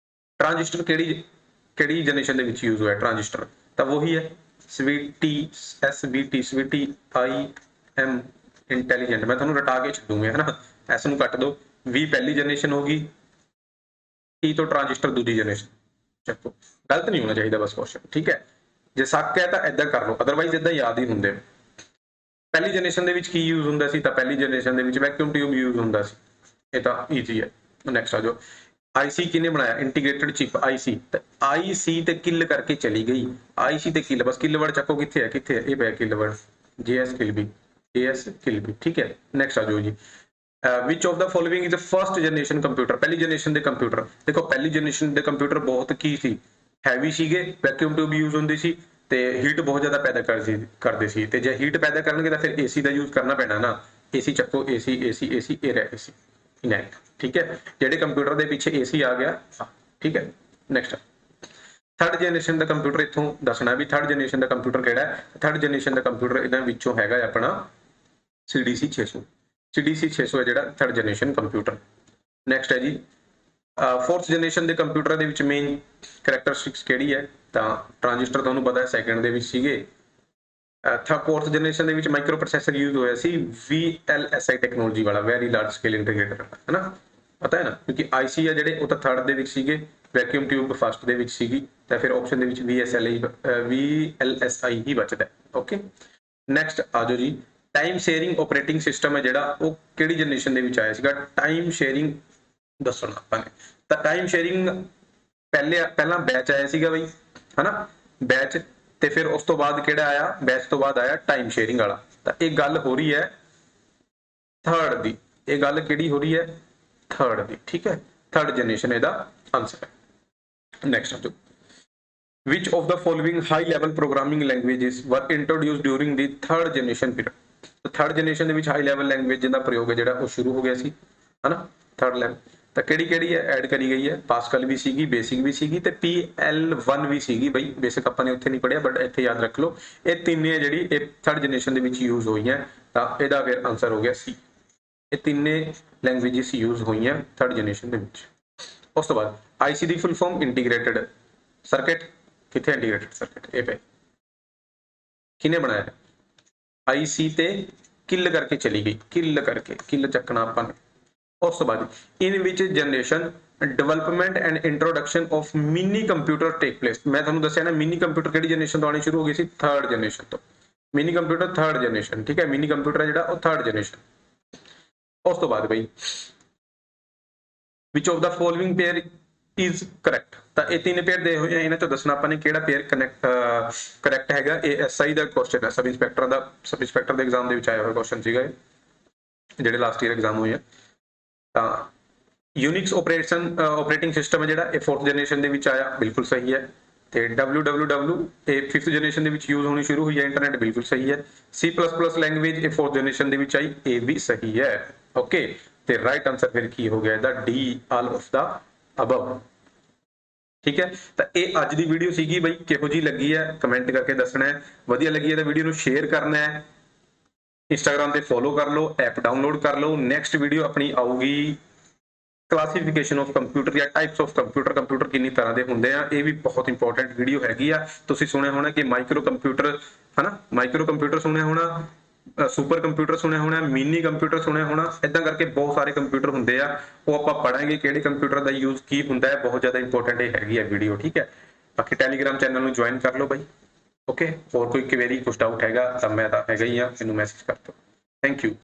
ਟ੍ਰਾਂजिस्टर ਕਿਹੜੀ ਜਨਰੇਸ਼ਨ ਦੇ ਵਿੱਚ ਯੂਜ਼ ਹੋਇਆ ਟ੍ਰਾਂजिस्टर, ਤਾਂ ਉਹੀ ਹੈ sweetie SVT, sweetie I am intelligent. मैं ਤੁਹਾਨੂੰ ਰਟਾ ਕੇ ਛੱਡੂਗਾ, ਹੈ ਨਾ। ਐਸ ਨੂੰ ਕੱਟ ਦਿਓ, V ਪਹਿਲੀ ਜਨਰੇਸ਼ਨ ਹੋਗੀ, T ਤੋਂ ट्रांजिस्टर ਦੂਜੀ ਜਨਰੇਸ਼ਨ, ਚੱਕੋ। ਗਲਤ ਨਹੀਂ ਹੋਣਾ ਚਾਹੀਦਾ ਬਸ ਕੁਐਸਚਨ, ਠੀਕ ਹੈ। ਜੇ ਸ਼ੱਕ ਹੈ ਤਾਂ ਇਦਾਂ ਕਰ ਲਓ, ਅਦਰਵਾਈਜ਼ ਇਦਾਂ ਯਾਦ ਹੀ ਹੁੰਦੇ। ਪਹਿਲੀ ਜਨਰੇਸ਼ਨ ਦੇ ਵਿੱਚ ਕੀ ਯੂਜ਼ ਹੁੰਦਾ ਸੀ, ਤਾਂ ਪਹਿਲੀ ਜਨਰੇਸ਼ਨ ਦੇ ਵਿੱਚ ਵੈਕਿਊਮ ਟਿਊਬ ਯੂਜ਼ ਹੁੰਦਾ ਸੀ, ਇਹ ਤਾਂ ਈਜ਼ੀ ਹੈ। ਨੈਕਸਟ ਆ ਜਾਓ, आईसी किने बनाया, इंटीग्रेटेड चिप IC, IC ते किल करके चली गई, IC ते किल, बस किल वर्ड चको किथे है, ये पे किल वर्ड, JS किल भी, ठीक है। नेक्स्ट आ जाओ जी, which of the following is the first generation computer, पहली जनरेशन दे कंप्यूटर। देखो पहली जनरेशन दे कंप्यूटर बहुत की सी, हैवी सीगे, वैक्यूम ट्यूब यूज होंदी सी, ते हीट बहुत ज्यादा पैदा करदे सी, ते जे हीट पैदा करनगे तां फिर AC दा यूज करना पैना ना। AC चको, AC ये रह AC इनैक्ट, ठीक है। ਜਿਹੜੇ ਕੰਪਿਊਟਰ ਦੇ ਪਿੱਛੇ AC ਆ ਗਿਆ, ਠੀਕ ਹੈ। ਨੈਕਸਟ, ਥਰਡ ਜਨਰੇਸ਼ਨ ਦਾ ਕੰਪਿਊਟਰ ਇੱਥੋਂ ਦੱਸਣਾ ਵੀ ਥਰਡ ਜਨਰੇਸ਼ਨ ਦਾ ਕੰਪਿਊਟਰ ਕਿਹੜਾ ਹੈ। ਥਰਡ ਜਨਰੇਸ਼ਨ ਦਾ ਕੰਪਿਊਟਰ ਇਹਨਾਂ ਵਿੱਚੋਂ ਹੈਗਾ ਆਪਣਾ CDC 600, CDC 600 ਹੈ ਜਿਹੜਾ ਥਰਡ ਜਨਰੇਸ਼ਨ ਕੰਪਿਊਟਰ। ਨੈਕਸਟ ਹੈ ਜੀ, 4th ਜਨਰੇਸ਼ਨ ਦੇ ਕੰਪਿਊਟਰ ਦੇ ਵਿੱਚ ਮੇਨ ਕਰੈਕਟਰਿਸਟਿਕਸ ਕਿਹੜੀ ਹੈ, ਤਾਂ ਟ੍ਰਾਂजिस्टर ਤੁਹਾਨੂੰ ਪਤਾ ਹੈ ਸੈਕਿੰਡ ਦੇ ਵਿੱਚ ਸੀਗੇ। 4th ਜਨਰੇਸ਼ਨ ਦੇ ਵਿੱਚ ਮਾਈਕਰੋ ਪ੍ਰੋਸੈਸਰ ਯੂਜ਼ ਹੋਇਆ ਸੀ, VLSI ਟੈਕਨੋਲੋਜੀ ਵਾਲਾ, ਵੈਰੀ ਲਾਰਜ ਸਕੇਲ ਇੰਟੀਗ੍ਰੇਟਰ, ਹੈ ਨਾ, ਪਤਾ ਹੈ ਨਾ। ਕਿਉਂਕਿ IC ਆ ਜਿਹੜੇ ਉਹ ਤਾਂ ਥਰਡ ਦੇ ਵਿੱਚ ਸੀਗੇ, ਵੈਕਿਊਮ ਟਿਊਬ ਫਸਟ ਦੇ ਵਿੱਚ ਸੀਗੀ, ਤਾਂ ਫਿਰ ਆਪਸ਼ਨ ਦੇ ਵਿੱਚ VLSI ਹੀ ਬਚਦਾ। ਓਕੇ, ਨੈਕਸਟ ਆ ਜਾਓ ਜੀ, ਟਾਈਮ ਸ਼ੇਅਰਿੰਗ ਆਪਰੇਟਿੰਗ ਸਿਸਟਮ ਹੈ ਜਿਹੜਾ, ਉਹ ਕਿਹੜੀ ਜਨਰੇਸ਼ਨ ਦੇ ਵਿੱਚ ਆਇਆ ਸੀਗਾ। ਟਾਈਮ ਸ਼ੇਅਰਿੰਗ ਦੱਸਣਾ ਆਪਾਂ ਨੇ, ਤਾਂ ਟਾਈਮ ਸ਼ੇਅਰਿੰਗ ਪਹਿਲਾਂ ਬੈਚ ਆਇਆ ਸੀਗਾ ਬਈ, ਹਨਾ, ਬੈਚ, ਤੇ ਫਿਰ ਉਸ ਤੋਂ ਬਾਅਦ ਕਿਹੜਾ ਆਇਆ, ਬੈਚ ਤੋਂ ਬਾਅਦ ਆਇਆ ਟਾਈਮ ਸ਼ੇਅਰਿੰਗ ਵਾਲਾ। ਤਾਂ ਇਹ ਗੱਲ ਹੋ ਰਹੀ ਹੈ ਥਰਡ ਦੀ, ਇਹ ਗੱਲ ਕਿਹੜੀ ਹੋ ਰਹੀ ਹੈ, ਥਰਡ ਦੀ, ਠੀਕ ਹੈ, ਥਰਡ ਜਨਰੇਸ਼ਨ ਇਹਦਾ ਆਨਸਰ ਹੈ। Next, which of the following high level programming languages were introduced during the third generation period? तो थर्ड जनरेशन ਦੇ ਵਿੱਚ ਹਾਈ ਲੈਵਲ ਲੈਂਗੁਏਜ ਦਾ ਪ੍ਰਯੋਗ ਹੈ ਜਿਹੜਾ ਉਹ ਸ਼ੁਰੂ ਹੋ ਗਿਆ ਸੀ, ਹਨਾ, ਥਰਡ ਲੈਵਲ। ਤਾਂ ਕਿਹੜੀ ਹੈ ਐਡ ਕਰੀ ਗਈ ਹੈ, ਪਾਸਕਲ ਵੀ ਸੀਗੀ, ਬੇਸਿਕ ਵੀ ਸੀਗੀ, ਤੇ PL1 ਵੀ ਸੀਗੀ ਬਈ। ਬੇਸਿਕ ਆਪਾਂ ਨੇ ਉੱਥੇ ਨਹੀਂ ਪੜਿਆ, ਬਟ ਇੱਥੇ ਯਾਦ ਰੱਖ ਲਓ ਇਹ ਤਿੰਨੇ ਜਿਹੜੀ ਇਹ ਥਰਡ ਜਨਰੇਸ਼ਨ ਦੇ ਵਿੱਚ ਯੂਜ਼ ਹੋਈਆਂ। ਤਾਂ ਇਹਦਾ ਫਿਰ ਆਨਸਰ ਹੋ ਗਿਆ ਸੀ, ਇਹ ਤਿੰਨੇ ਲੈਂਗੁਏजेस ਯੂਜ਼ ਹੋਈਆਂ ਥਰਡ ਜਨਰੇਸ਼ਨ ਦੇ ਵਿੱਚ। ਉਸ ਤੋਂ ਬਾਅਦ IC ਦੀ ਫੁੱਲ ਫਾਰਮ ਇੰਟੀਗ੍ਰੇਟਡ ਸਰਕਟ, ਕਿੱਥੇ ਇੰਟੀਗ੍ਰੇਟਡ ਸਰਕਟ, ਇਹ ਪਏ ਕਿਹਨੇ ਬਣਾਇਆ, IC ਤੇ ਕਿਲ ਕਰਕੇ ਚਲੀ ਗਈ, ਕਿਲ ਕਰਕੇ, ਕਿਲ ਚੱਕਣਾ ਆਪਾਂ ਨੇ। ਉਸ ਤੋਂ ਬਾਅਦ in which generation development and introduction of mini computer take place. ਮੈਂ ਤੁਹਾਨੂੰ ਦੱਸਿਆ ਨਾ ਮਿਨੀ ਕੰਪਿਊਟਰ ਕਿਹੜੀ ਜਨਰੇਸ਼ਨ ਤੋਂ ਆਣੀ ਸ਼ੁਰੂ ਹੋ ਗਈ ਸੀ, ਥਰਡ ਜਨਰੇਸ਼ਨ ਤੋਂ। ਮਿਨੀ ਕੰਪਿਊਟਰ ਥਰਡ ਜਨਰੇਸ਼ਨ, ਠੀਕ ਹੈ, ਮਿਨੀ ਕੰਪਿਊਟਰ ਜਿਹੜਾ ਉਹ ਥਰਡ ਜਨਰੇਸ਼ਨ। ਉਸ ਤੋਂ ਬਾਅਦ ਬਈ which of the following pair is correct. ਤਾਂ ਇਹ ਤਿੰਨ ਪੇਅਰ ਦੇ ਹੋਏ, ਇਹਨਾਂ ਚੋਂ ਦੱਸਣਾ ਆਪਾਂ ਨੇ ਕਿਹੜਾ ਪੇਅਰ ਕਰੈਕਟ ਹੈਗਾ। ਇਹ SI ਦਾ ਕੁਐਸਚਨ ਹੈ, ਸਬ ਇੰਸਪੈਕਟਰ ਦੇ ਐਗਜ਼ਾਮ ਦੇ ਵਿੱਚ ਆਇਆ ਹੋਇਆ ਕੁਐਸਚਨ ਸੀਗਾ ਇਹ, ਜਿਹੜੇ ਲਾਸਟ ਈਅਰ ਐਗਜ਼ਾਮ ਹੋਏ ਆ। ਤਾਂ ਯੂਨਿਕਸ ਆਪਰੇਟਿੰਗ ਸਿਸਟਮ ਹੈ ਜਿਹੜਾ ਇਹ 4th ਜਨਰੇਸ਼ਨ ਦੇ ਵਿੱਚ ਆਇਆ, ਬਿਲਕੁਲ ਸਹੀ ਹੈ। ਤੇ www ਇਹ 5th ਜਨਰੇਸ਼ਨ ਦੇ ਵਿੱਚ ਯੂਜ਼ ਹੋਣੀ ਸ਼ੁਰੂ ਹੋਈ ਹੈ, ਇੰਟਰਨੈਟ, ਬਿਲਕੁਲ ਸਹੀ ਹੈ। C++ ਲੈਂਗੁਏਜ ਇਹ 4th ਜਨਰੇਸ਼ਨ ਦੇ ਵਿੱਚ ਆਈ, ਇਹ ਵੀ ਸਹੀ ਹੈ। ਓਕੇ, ਤੇ ਰਾਈਟ ਆਨਸਰ ਫਿਰ ਕੀ ਹੋ ਗਿਆ ਇਹਦਾ, D all of the above, ਠੀਕ ਹੈ। ਤਾਂ ਇਹ ਅੱਜ ਦੀ ਵੀਡੀਓ ਸੀਗੀ ਬਈ, ਕਿਹੋ ਜੀ ਲੱਗੀ ਹੈ ਕਮੈਂਟ ਕਰਕੇ ਦੱਸਣਾ ਹੈ। ਵਧੀਆ ਲੱਗੀ ਹੈ ਤਾਂ ਵੀਡੀਓ ਨੂੰ ਸ਼ੇਅਰ ਕਰਨਾ ਹੈ, ਇੰਸਟਾਗ੍ਰਾਮ ਤੇ ਫੋਲੋ ਕਰ ਲਓ, ਐਪ ਡਾਊਨਲੋਡ ਕਰ ਲਓ। ਨੈਕਸਟ ਵੀਡੀਓ ਆਪਣੀ ਆਊਗੀ ਕਲਾਸੀਫਿਕੇਸ਼ਨ ਆਫ ਕੰਪਿਊਟਰ ਜਾਂ ਟਾਈਪਸ ਆਫ ਕੰਪਿਊਟਰ, ਕੰਪਿਊਟਰ ਕਿੰਨੀ ਤਰ੍ਹਾਂ ਦੇ ਹੁੰਦੇ ਆ, ਇਹ ਵੀ ਬਹੁਤ ਇੰਪੋਰਟੈਂਟ ਵੀਡੀਓ ਹੈਗੀ ਆ। ਤੁਸੀਂ ਸੁਣਿਆ ਹੋਣਾ ਕਿ ਮਾਈਕਰੋ ਕੰਪਿਊਟਰ, ਹਨਾ, ਮਾਈਕਰੋ ਕੰਪਿਊਟਰ ਸੁਣਿਆ ਹੋਣਾ, ਸੁਪਰ ਕੰਪਿਊਟਰ ਸੁਣਿਆ ਹੋਣਾ, ਮਿਨੀ ਕੰਪਿਊਟਰ ਸੁਣਿਆ ਹੋਣਾ, ਇਦਾਂ ਕਰਕੇ ਬਹੁਤ ਸਾਰੇ ਕੰਪਿਊਟਰ ਹੁੰਦੇ ਆ। ਉਹ ਆਪਾਂ ਪੜਾਂਗੇ ਕਿਹੜੇ ਕੰਪਿਊਟਰ ਦਾ ਯੂਜ਼ ਕੀ ਹੁੰਦਾ ਹੈ, ਬਹੁਤ ਜ਼ਿਆਦਾ ਇੰਪੋਰਟੈਂਟ ਇਹ ਹੈਗੀ ਆ ਵੀਡੀਓ, ਠੀਕ ਹੈ। ਬਾਕੀ ਟੈਲੀਗ੍ਰਾਮ ਚੈਨਲ ਨੂੰ ਜੁਆਇਨ ਕਰ ਲਓ ਬਾਈ। ਓਕੇ, ਹੋਰ ਕੋਈ ਕੁਐਰੀ, ਕੁਝ ਡਾਊਟ ਹੈਗਾ ਤਾਂ ਮੈਂ ਤਾਂ ਹੈਗਾ ਹੀ ਆ, ਮੈਨੂੰ ਮੈਸੇਜ ਕਰ ਦਿਓ। Thank you.